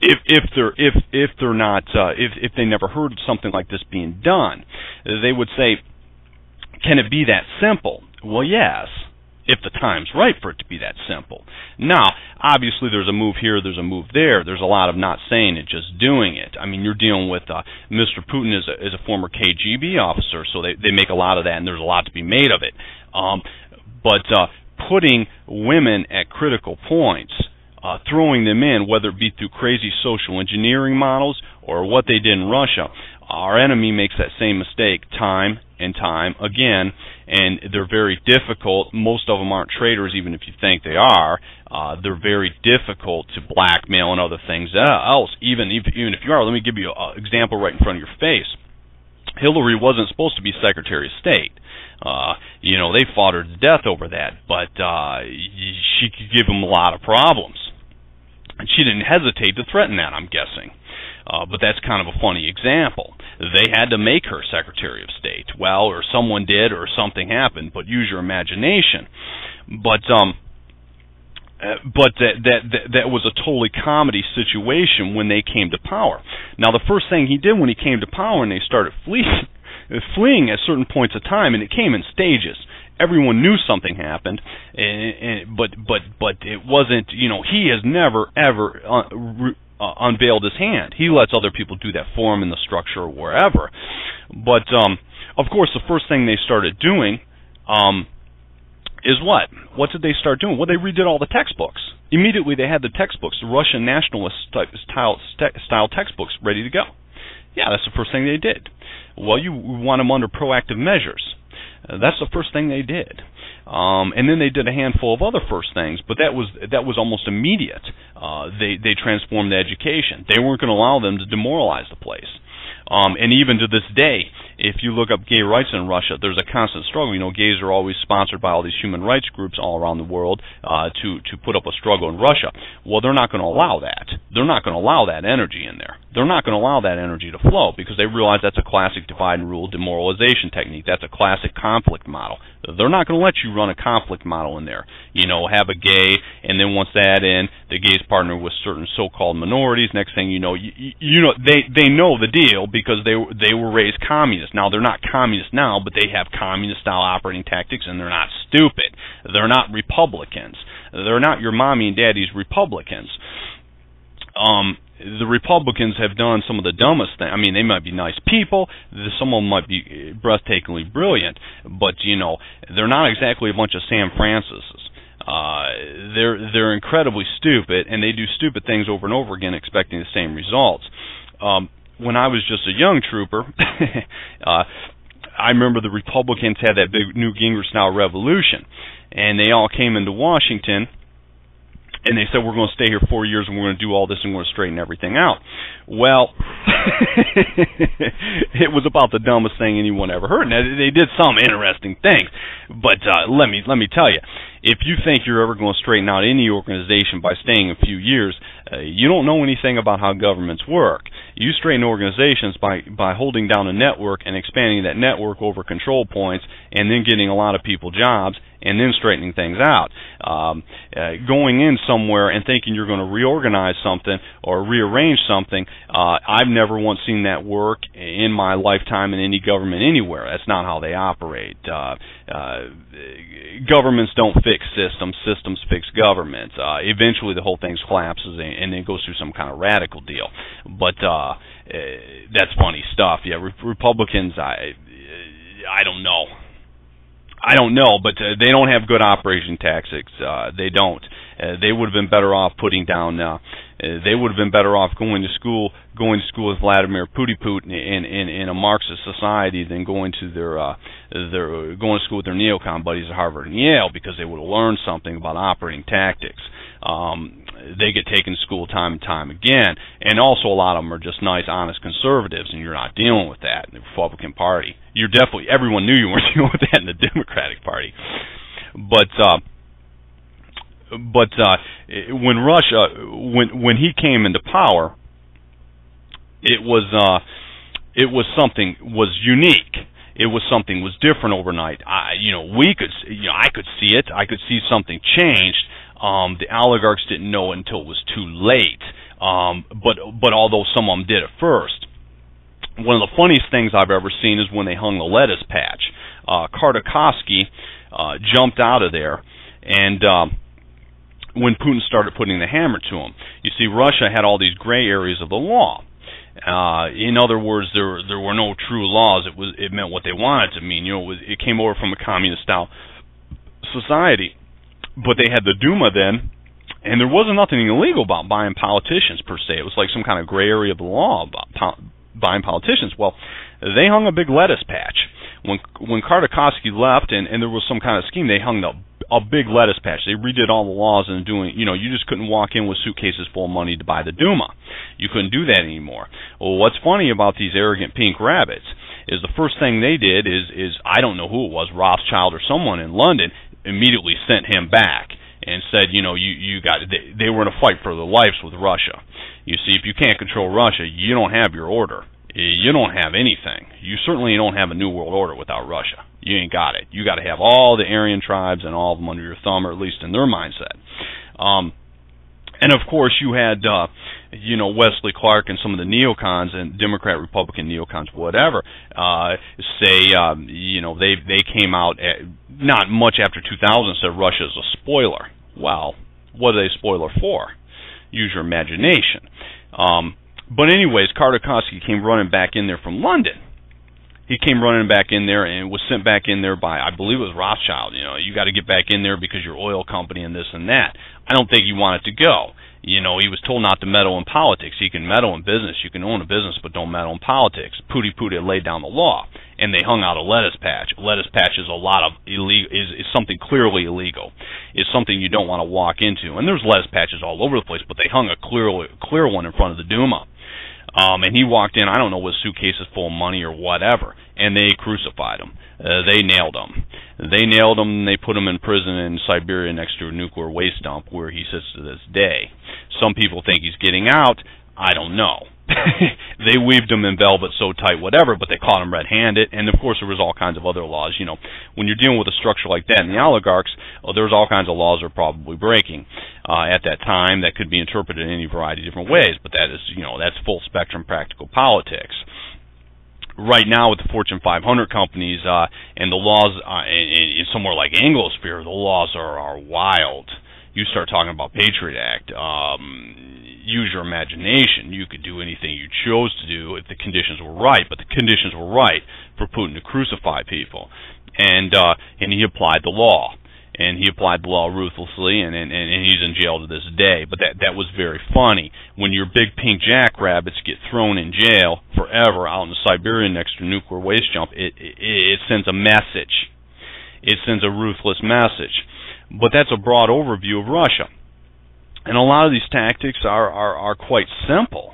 if they never heard of something like this being done, they would say, can it be that simple? Well, yes, if the time's right for it to be that simple. Now, obviously, there's a move here, there's a move there. There's a lot of not saying it, just doing it. I mean, you're dealing with Mr. Putin is a former KGB officer, so they make a lot of that, and there's a lot to be made of it. But putting women at critical points, throwing them in, whether it be through crazy social engineering models or what they did in Russia, our enemy makes that same mistake time and time again, and they're very difficult. Most of them aren't traitors, even if you think they are. They're very difficult to blackmail and other things else. Even if you are, let me give you an example right in front of your face. Hillary wasn't supposed to be Secretary of State. They fought her to death over that, but she could give them a lot of problems. And she didn't hesitate to threaten that, I'm guessing. But that's kind of a funny example. They had to make her Secretary of State. Well, or someone did, or something happened, but use your imagination. But that was a totally comedy situation when they came to power. Now, the first thing he did when he came to power and they started fleeing at certain points of time, and it came in stages. Everyone knew something happened, but it wasn't. He has never ever unveiled his hand. He lets other people do that for him in the structure or wherever. But of course, the first thing they started doing is what? What did they start doing? Well, they redid all the textbooks. Immediately, they had the textbooks, the Russian nationalist style textbooks, ready to go. Yeah, that's the first thing they did. Well, you want them under proactive measures. That's the first thing they did. And then they did a handful of other first things, but that was almost immediate. They transformed the education. They weren't going to allow them to demoralize the place. And even to this day, if you look up gay rights in Russia, there's a constant struggle. Gays are always sponsored by all these human rights groups all around the world to put up a struggle in Russia. Well, they're not going to allow that. They're not going to allow that energy in there. They're not going to allow that energy to flow because they realize that's a classic divide and rule demoralization technique. That's a classic conflict model. They're not going to let you run a conflict model in there. Have a gay, and then once that in, the gays partner with certain so-called minorities. Next thing you know, they know the deal because they were raised communist. Now, they're not communist now, but they have communist-style operating tactics, and they're not stupid. They're not Republicans. They're not your mommy and daddy's Republicans. The Republicans have done some of the dumbest things. I mean, they might be nice people. Some of them might be breathtakingly brilliant, but, they're not exactly a bunch of Sam Francises. They're incredibly stupid, and they do stupid things over and over again expecting the same results. When I was just a young trooper, I remember the Republicans had that big Newt Gingrich-style revolution, and they all came into Washington, and they said, we're going to stay here 4 years, and we're going to do all this, and we're going to straighten everything out. Well, it was about the dumbest thing anyone ever heard. Now, they did some interesting things, but let me tell you, if you think you're ever going to straighten out any organization by staying a few years, you don't know anything about how governments work. You straighten organizations by holding down a network and expanding that network over control points and then getting a lot of people jobs and then straightening things out. Going in somewhere and thinking you're going to reorganize something or rearrange something, I've never once seen that work in my lifetime in any government anywhere. That's not how they operate. Governments don't fix systems. Systems fix governments. Eventually the whole thing collapses and it goes through some kind of radical deal. But that's funny stuff. Yeah, Republicans, I don't know. But they don't have good operation tactics. They don't. They would have been better off putting down. They would have been better off going to school with Vladimir Putiput in a Marxist society than going to going to school with their neocon buddies at Harvard and Yale, because they would have learned something about operating tactics. They get taken to school time and time again, and also a lot of them are just nice, honest conservatives, and you're not dealing with that in the Republican Party. Everyone knew you weren't dealing with that in the Democratic Party. But when when he came into power, it was unique. It was something was different overnight. I could see it. I could see something changed. The oligarchs didn't know it until it was too late. But although some of them did at first. One of the funniest things I've ever seen is when they hung the lettuce patch. Khodorkovsky jumped out of there, and when Putin started putting the hammer to him. You see, Russia had all these gray areas of the law. In other words, there were no true laws. It meant what they wanted to mean. It came over from a communist-style society. But they had the Duma then, and there wasn't nothing illegal about buying politicians per se. It was like some kind of gray area of the law about buying politicians. Well, they hung a big lettuce patch. When Khodorkovsky left and there was some kind of scheme, they hung a big lettuce patch. They redid all the laws and you just couldn't walk in with suitcases full of money to buy the Duma. You couldn't do that anymore. Well, what's funny about these arrogant pink rabbits is the first thing they did is I don't know who it was, Rothschild or someone in London, immediately sent him back and said, they were in a fight for their lives with Russia. You see, if you can't control Russia, you don't have your order. You don't have anything. You certainly don't have a new world order without Russia. You ain't got it. You got to have all the Aryan tribes and all of them under your thumb, or at least in their mindset. And of course, you had Wesley Clark and some of the neocons and Democrat, Republican neocons, whatever, say they came out not much after 2000 and said Russia is a spoiler. Well, what are they a spoiler for? Use your imagination. But anyways, Khodorkovsky came running back in there from London. He came running back in there and was sent back in there by, I believe it was Rothschild. You got to get back in there because your oil company and this and that. I don't think he wanted to go. He was told not to meddle in politics. He can meddle in business. You can own a business, but don't meddle in politics. Putiput had laid down the law, and they hung out a lettuce patch. A lettuce patch is is something clearly illegal. It's something you don't want to walk into. And there's lettuce patches all over the place, but they hung a clear one in front of the Duma. And he walked in, I don't know, with suitcases full of money or whatever, and they crucified him. They nailed him. And they put him in prison in Siberia next to a nuclear waste dump where he sits to this day. Some people think he's getting out. I don't know. They weaved him in velvet so tight, whatever, but they caught him red-handed, and of course there was all kinds of other laws. When you're dealing with a structure like that, and the oligarchs, there's all kinds of laws they're probably breaking at that time that could be interpreted in any variety of different ways, but that is, that's full-spectrum practical politics. Right now with the Fortune 500 companies and the laws in somewhere like Anglosphere, the laws are wild. You start talking about Patriot Act, use your imagination. You could do anything you chose to do if the conditions were right, but the conditions were right for Putin to crucify people. And he applied the law. And he applied the law ruthlessly, and he's in jail to this day. But that was very funny. When your big pink jackrabbits get thrown in jail forever out in Siberia next to a nuclear waste dump, it sends a message. It sends a ruthless message. But that's a broad overview of Russia. And a lot of these tactics are quite simple.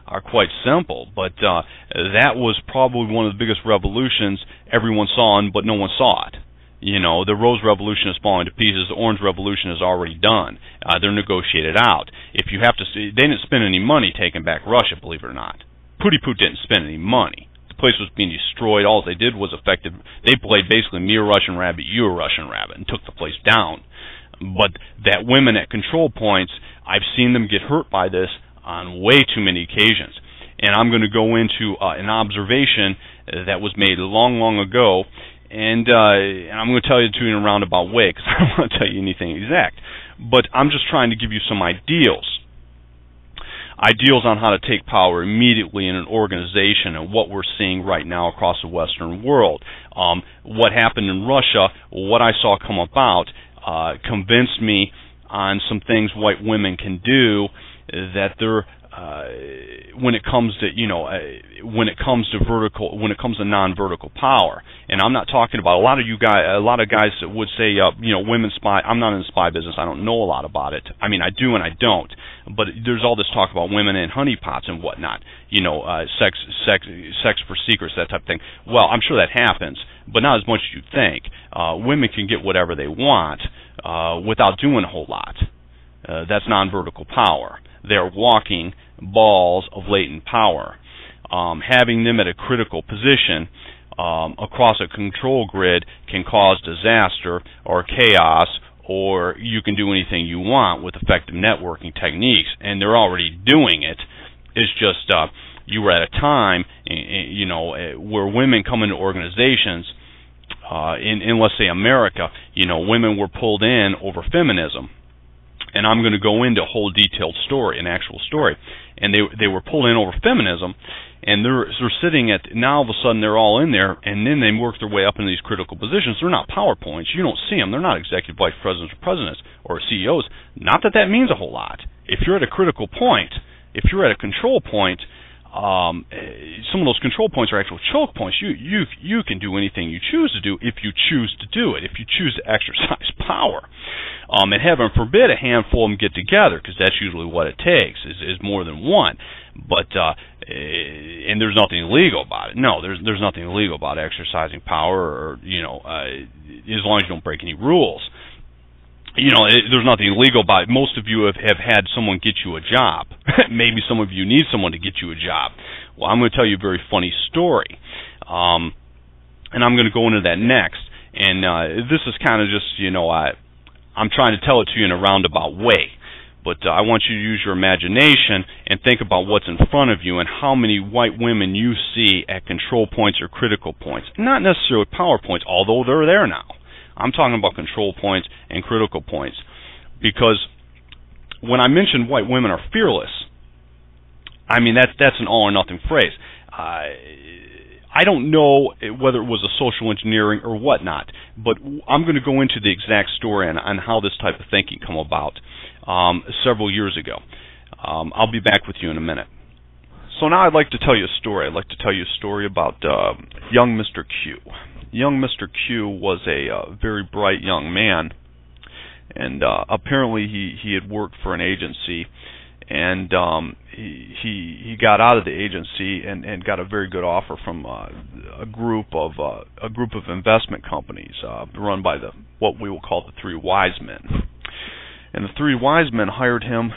But that was probably one of the biggest revolutions everyone saw, but no one saw it. The Rose Revolution is falling to pieces. The Orange Revolution is already done. They're negotiated out. If you have to see, they didn't spend any money taking back Russia, believe it or not. Putiput didn't spend any money. The place was being destroyed. All they did was effective. They played basically me a Russian rabbit, you a Russian rabbit, and took the place down. But that women at control points, I've seen them get hurt by this on way too many occasions. And I'm going to go into an observation that was made long, long ago. And I'm going to tell you in a roundabout way because I don't want to tell you anything exact. But I'm just trying to give you some ideals. ideals on how to take power immediately in an organization, and what we're seeing right now across the Western world. What happened in Russia, what I saw come about, convinced me on some things white women can do that they're when it comes to non-vertical power. And I'm not talking about a lot of guys that would say women spy. I'm not in the spy business. I don't know a lot about it. I mean, I do and I don't. But there's all this talk about women in honeypots and whatnot. Sex for secrets, that type of thing. Well, I'm sure that happens, but not as much as you think. Women can get whatever they want without doing a whole lot. That's non-vertical power. They're walking balls of latent power. Having them at a critical position across a control grid can cause disaster or chaos, or you can do anything you want with effective networking techniques, and they're already doing it. It's just you were at a time, where women come into organizations, in let's say America, women were pulled in over feminism. And I'm going to go into a whole detailed story, an actual story. And they were pulled in over feminism, and they're sitting at, now all of a sudden they're all in there, and then they work their way up into these critical positions. They're not PowerPoints. You don't see them. They're not executive vice presidents or presidents or CEOs. Not that that means a whole lot. If you're at a critical point, if you're at a control point, some of those control points are actual choke points. You can do anything you choose to do if you choose to do it, if you choose to exercise power. And heaven forbid a handful of them get together, because that's usually what it takes, is more than one. But and there's nothing illegal about it. No, there's nothing illegal about exercising power, or as long as you don't break any rules. There's nothing illegal about it. Most of you have had someone get you a job. Maybe some of you need someone to get you a job. Well, I'm going to tell you a very funny story, and I'm going to go into that next. And this is kind of just, I'm trying to tell it to you in a roundabout way. But I want you to use your imagination and think about what's in front of you and how many white women you see at control points or critical points. Not necessarily power points, although they're there now. I'm talking about control points and critical points. Because when I mention white women are fearless, I mean, that's an all or nothing phrase. I don't know whether it was a social engineering or whatnot, but I'm going to go into the exact story on how this type of thinking came about several years ago. I'll be back with you in a minute. So now I'd like to tell you a story. I'd like to tell you a story about young Mr. Q. Young Mr. Q was a very bright young man, and apparently he had worked for an agency, and he got out of the agency and got a very good offer from a group of investment companies run by what we will call the Three Wise Men. And the Three Wise Men hired him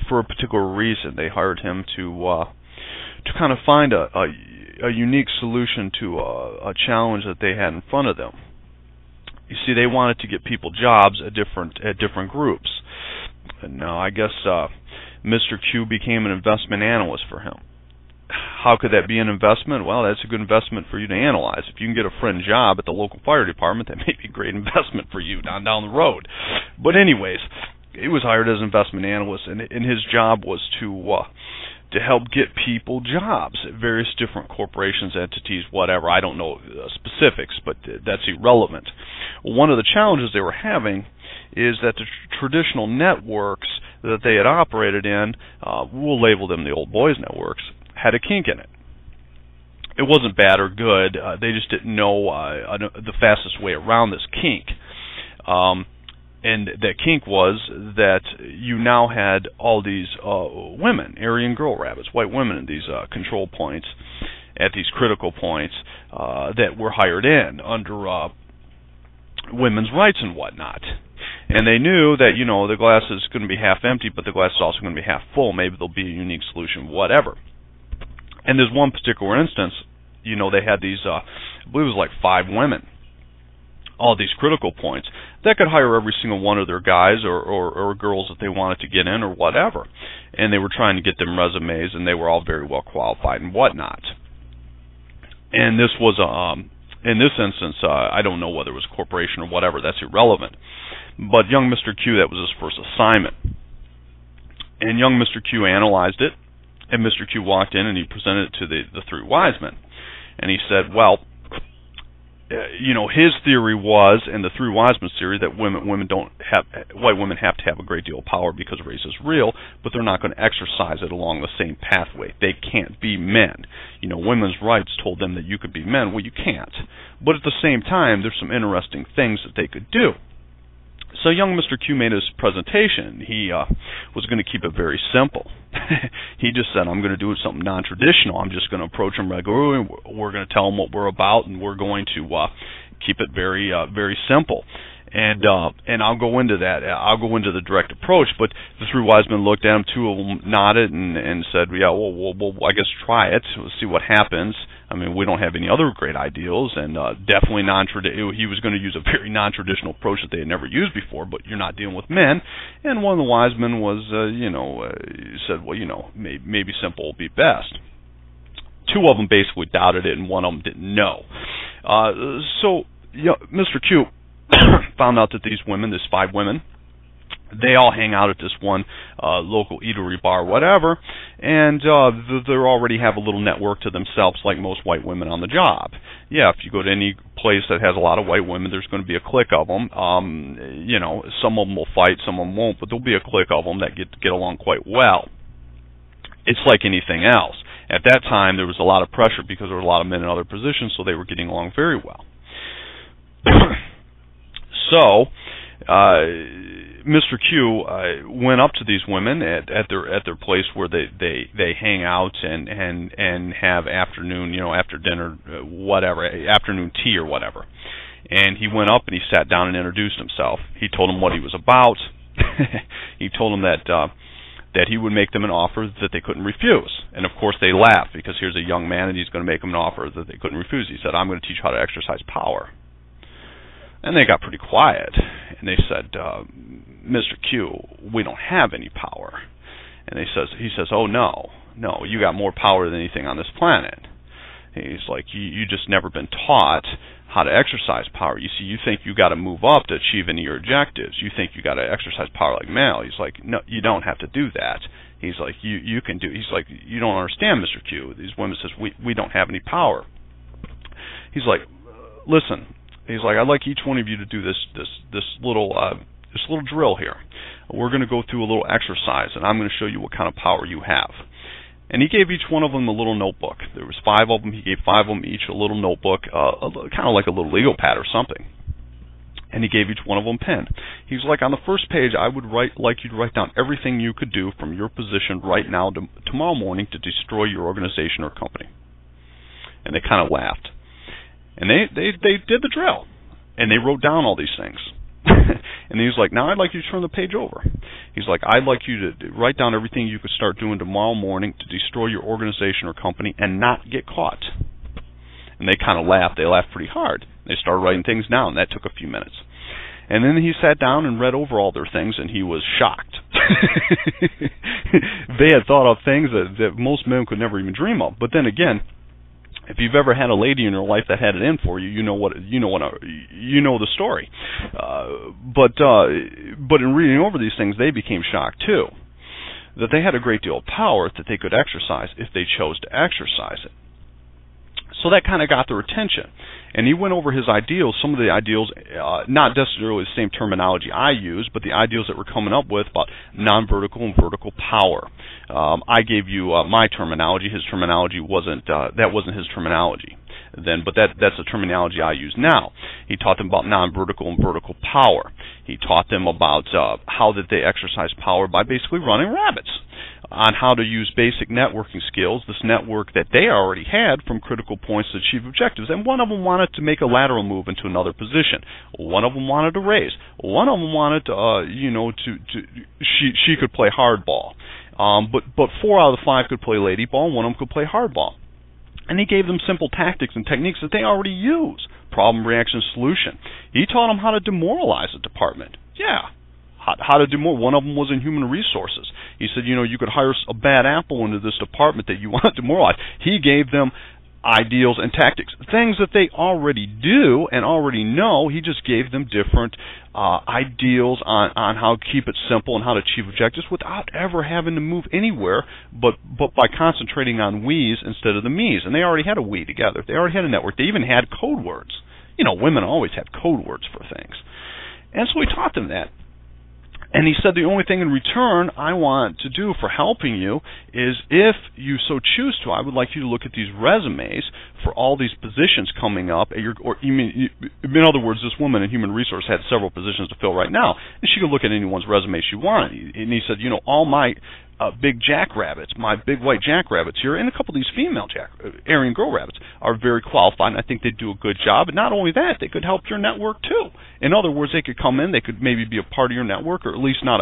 for a particular reason. They hired him to kind of find a unique solution to a challenge that they had in front of them. You see, they wanted to get people jobs at different groups. And now I guess Mr. Q became an investment analyst for him. How could that be an investment? Well, that's a good investment for you to analyze. If you can get a friend job at the local fire department, that may be a great investment for you down the road. But anyways, he was hired as an investment analyst, and his job was to help get people jobs at various different corporations, entities, whatever. I don't know specifics, but that's irrelevant. One of the challenges they were having is that the traditional networks that they had operated in, we'll label them the old boys networks, had a kink in it. It wasn't bad or good. They just didn't know the fastest way around this kink. And that kink was that you now had all these women, Aryan girl rabbits, white women in these control points, at these critical points that were hired in under women's rights and whatnot. And they knew that, the glass is going to be half empty, but the glass is also going to be half full. Maybe there'll be a unique solution, whatever. And there's one particular instance, they had these, I believe it was like 5 women, all these critical points, that could hire every single one of their guys or girls that they wanted to get in or whatever. And they were trying to get them resumes, and they were all very well qualified and whatnot. And this was, in this instance, I don't know whether it was a corporation or whatever, that's irrelevant. But young Mr. Q, that was his first assignment. And young Mr. Q analyzed it, and Mr. Q walked in and he presented it to the three wise men. And he said, well, his theory was, and the three wise men's theory, that white women have to have a great deal of power because race is real, but they're not going to exercise it along the same pathway. They can't be men. Women's rights told them that you could be men. Well, you can't. But at the same time, there's some interesting things that they could do. So young Mr. Q made his presentation. He was going to keep it very simple. He just said, I'm going to do something non-traditional. I'm just going to approach them regularly. We're going to tell them what we're about, and we're going to keep it very, very simple. And I'll go into that. I'll go into the direct approach. But the three wise men looked at him. Two of them nodded and said, yeah, well, I guess try it. We'll see what happens. I mean, we don't have any other great ideals, and definitely non-traditional. He was going to use a very non-traditional approach that they had never used before, but you're not dealing with men. And one of the wise men was, said, well, maybe simple will be best. Two of them basically doubted it, and one of them didn't know. So Mr. Q found out that these women, these 5 women, they all hang out at this one local eatery, bar, whatever, and they already have a little network to themselves, like most white women on the job. Yeah, if you go to any place that has a lot of white women, there's going to be a clique of them. Some of them will fight, some of them won't, but there'll be a clique of them that get along quite well. It's like anything else. At that time, there was a lot of pressure because there were a lot of men in other positions, so they were getting along very well. So, Mr. Q went up to these women at their place where they hang out and have afternoon, after dinner, whatever, afternoon tea or whatever. And he went up and he sat down and introduced himself. He told them what he was about. He told them that he would make them an offer that they couldn't refuse. And of course they laughed, because here's a young man and he's going to make them an offer that they couldn't refuse. He said, I'm going to teach you how to exercise power. And they got pretty quiet, and they said, Mr. Q, we don't have any power. And he says, oh, no, you got more power than anything on this planet. He's like, you just never been taught how to exercise power. You see, you think you got to move up to achieve any of your objectives. You think you got to exercise power like male. He's like, no, you don't have to do that. He's like, you can do. He's like, you don't understand, Mr. Q. These women says, we don't have any power. He's like, listen. He's like, I'd like each one of you to do this little drill here. We're going to go through a little exercise, and I'm going to show you what kind of power you have. And he gave each one of them a little notebook. There was 5 of them. He gave 5 of them each a little notebook, kind of like a little Lego pad or something. And he gave each one of them a pen. He was like, on the first page, I would like you to write down everything you could do from your position right now to tomorrow morning to destroy your organization or company. And they kind of laughed. And they did the drill, and they wrote down all these things. And he was like, now I'd like you to turn the page over. He's like, I'd like you to write down everything you could start doing tomorrow morning to destroy your organization or company and not get caught. And they kind of laughed. They laughed pretty hard. They started writing things down. That took a few minutes. And then he sat down and read over all their things, and he was shocked. They had thought of things that most men could never even dream of. But then again, if you've ever had a lady in your life that had it in for you, you know the story. But in reading over these things, they became shocked too, that they had a great deal of power that they could exercise if they chose to exercise it. So that kind of got their attention. And he went over his ideals, some of the ideals, not necessarily the same terminology I use, but the ideals that we're coming up with about non-vertical and vertical power. I gave you my terminology. His terminology wasn't his terminology then, but that's the terminology I use now. He taught them about non-vertical and vertical power. He taught them about how that they exercise power by basically running rabbits, on how to use basic networking skills, this network that they already had from critical points to achieve objectives. And one of them wanted to make a lateral move into another position. One of them wanted to raise. One of them wanted she could play hardball. But 4 out of the 5 could play lady ball, and one of them could play hardball. And he gave them simple tactics and techniques that they already use. Problem, reaction, solution. He taught them how to demoralize a department. Yeah. How to do more. One of them was in human resources. He said, you could hire a bad apple into this department that you want to demoralize. He gave them ideals and tactics, things that they already do and already know. He just gave them different ideals on how to keep it simple and how to achieve objectives without ever having to move anywhere, but by concentrating on we's instead of the me's. And they already had a we together. They already had a network. They even had code words. You know, women always had code words for things. And so he taught them that. And he said the only thing in return I want to do for helping you is, if you so choose to, I would like you to look at these resumes for all these positions coming up at your, or in other words, this woman in human resource had several positions to fill right now, and she could look at anyone's resume she wanted. And he said, you know, all my big jackrabbits, my big white jackrabbits here, and a couple of these female Aryan girl rabbits are very qualified, and I think they do a good job. And not only that, they could help your network too. In other words, they could come in, they could maybe be a part of your network, or at least not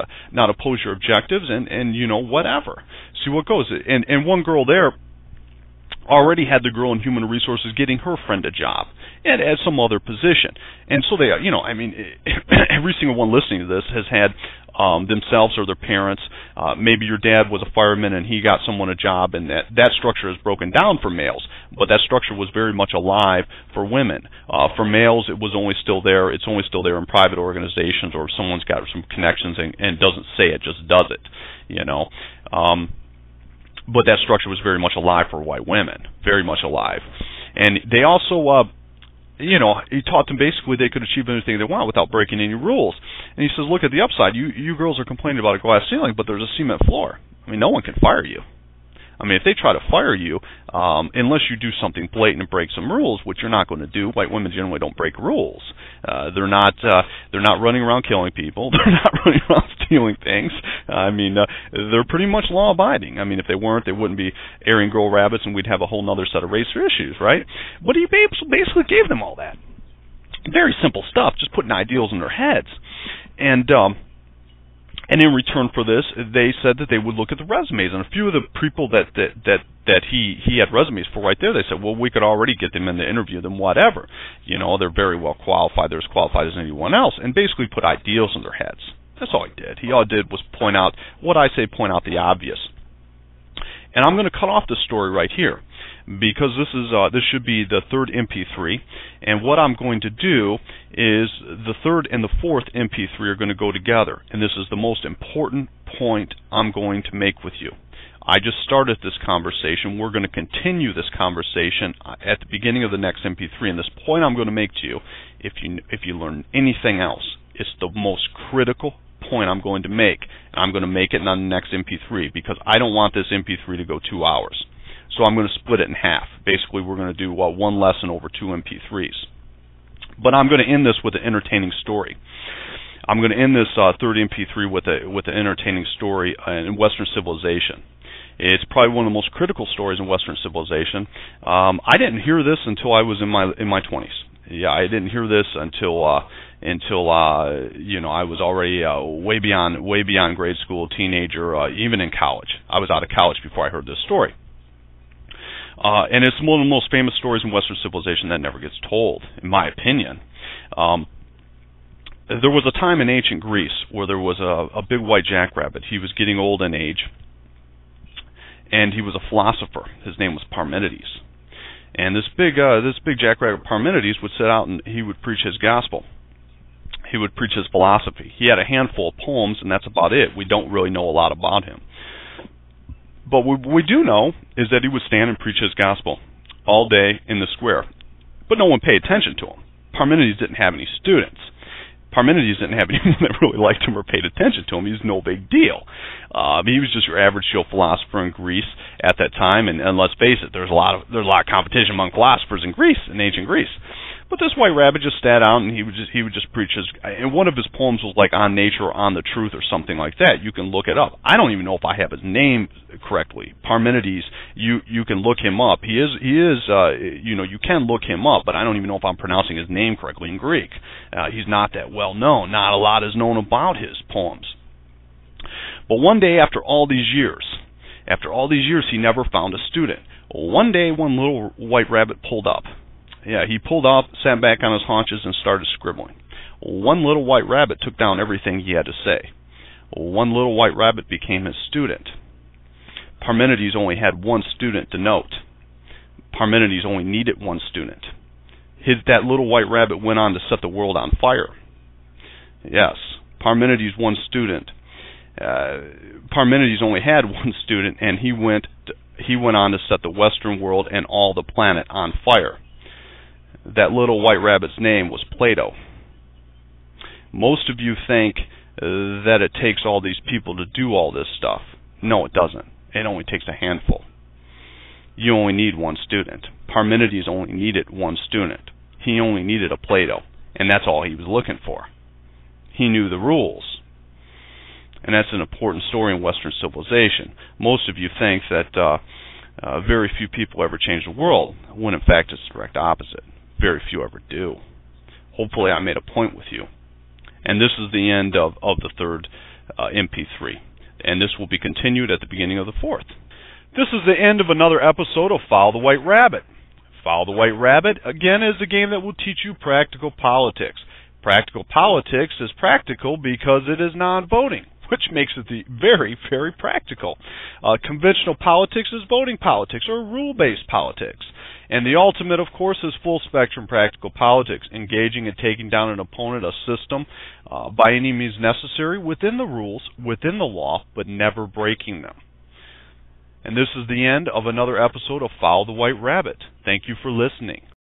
oppose your objectives, and you know, whatever. See what goes. And one girl there already had the girl in human resources getting her friend a job and at some other position. And so they, you know, I mean, every single one listening to this has had themselves or their parents. Maybe your dad was a fireman and he got someone a job, and that structure is broken down for males, but that structure was very much alive for women. For males, it was only still there. It's only still there in private organizations, or if someone's got some connections and doesn't say it, just does it, you know. But that structure was very much alive for white women, very much alive. And they also, you know, he taught them basically they could achieve anything they want without breaking any rules. And he says, look at the upside. You girls are complaining about a glass ceiling, but there's a cement floor. I mean, no one can fire you. I mean, if they try to fire you, unless you do something blatant and break some rules, which you're not going to do. White women generally don't break rules. They're not running around killing people. They're not running around stealing things. I mean, they're pretty much law-abiding. I mean, if they weren't, they wouldn't be Aryan girl rabbits, and we'd have a whole other set of racial issues, right? But he basically gave them all that. Very simple stuff, just putting ideals in their heads. And in return for this, they said that they would look at the resumes. And a few of the people that he had resumes for right there, they said, well, we could already get them in to interview them, whatever. You know, they're very well qualified. They're as qualified as anyone else. And basically put ideals in their heads. That's all he did. All he did was point out the obvious. And I'm going to cut off the story right here, because this should be the third MP3, and what I'm going to do is the third and the fourth MP3 are going to go together, and this is the most important point I'm going to make with you. I just started this conversation. We're going to continue this conversation at the beginning of the next MP3, and this point I'm going to make to you, if you learn anything else, it's the most critical point I'm going to make, and I'm going to make it on the next MP3, because I don't want this MP3 to go 2 hours. So I'm going to split it in half. Basically, we're going to do one lesson over 2 MP3s. But I'm going to end this with an entertaining story. I'm going to end this third MP3 with an entertaining story in Western civilization. It's probably one of the most critical stories in Western civilization. I didn't hear this until I was in my 20s. Yeah, I didn't hear this until you know, I was already way beyond grade school, teenager, even in college. I was out of college before I heard this story. And it's one of the most famous stories in Western civilization that never gets told, in my opinion. There was a time in ancient Greece where there was a big white jackrabbit. He was getting old in age, and he was a philosopher. His name was Parmenides. And this big jackrabbit Parmenides would sit out and he would preach his gospel. He would preach his philosophy. He had a handful of poems, and that's about it. We don't really know a lot about him. But what we do know is that he would stand and preach his gospel all day in the square. But no one paid attention to him. Parmenides didn't have any students. Parmenides didn't have anyone that really liked him or paid attention to him. He was no big deal. He was just your average Joe philosopher in Greece at that time. And let's face it, there's a lot of competition among philosophers in Greece, in ancient Greece. But this white rabbit just sat out, and he would just preach his. And one of his poems was like On Nature or On the Truth or something like that. You can look it up. I don't even know if I have his name correctly. Parmenides. You can look him up. He is you know, you can look him up, but I don't even know if I'm pronouncing his name correctly in Greek. He's not that well known. Not a lot is known about his poems. But one day, after all these years, he never found a student. One day, one little white rabbit pulled up. Yeah, he pulled up, sat back on his haunches, and started scribbling. One little white rabbit took down everything he had to say. One little white rabbit became his student. Parmenides only had one student to note. Parmenides only needed one student. That little white rabbit went on to set the world on fire. Yes, Parmenides one student. Parmenides only had one student, and he went on to set the Western world and all the planet on fire. That little white rabbit's name was Plato. Most of you think that it takes all these people to do all this stuff. No, it doesn't. It only takes a handful. You only need one student. Parmenides only needed one student. He only needed a Plato, and that's all he was looking for. He knew the rules. And that's an important story in Western civilization. Most of you think that very few people ever change the world, when in fact it's the direct opposite. Very few ever do. Hopefully I made a point with you. And this is the end of the third MP3. And this will be continued at the beginning of the fourth. This is the end of another episode of Follow the White Rabbit. Follow the White Rabbit, again, is a game that will teach you practical politics. Practical politics is practical because it is non-voting, which makes it very, very practical. Conventional politics is voting politics or rule-based politics. And the ultimate, of course, is full-spectrum practical politics, engaging and taking down an opponent, a system, by any means necessary, within the rules, within the law, but never breaking them. And this is the end of another episode of Follow the White Rabbit. Thank you for listening.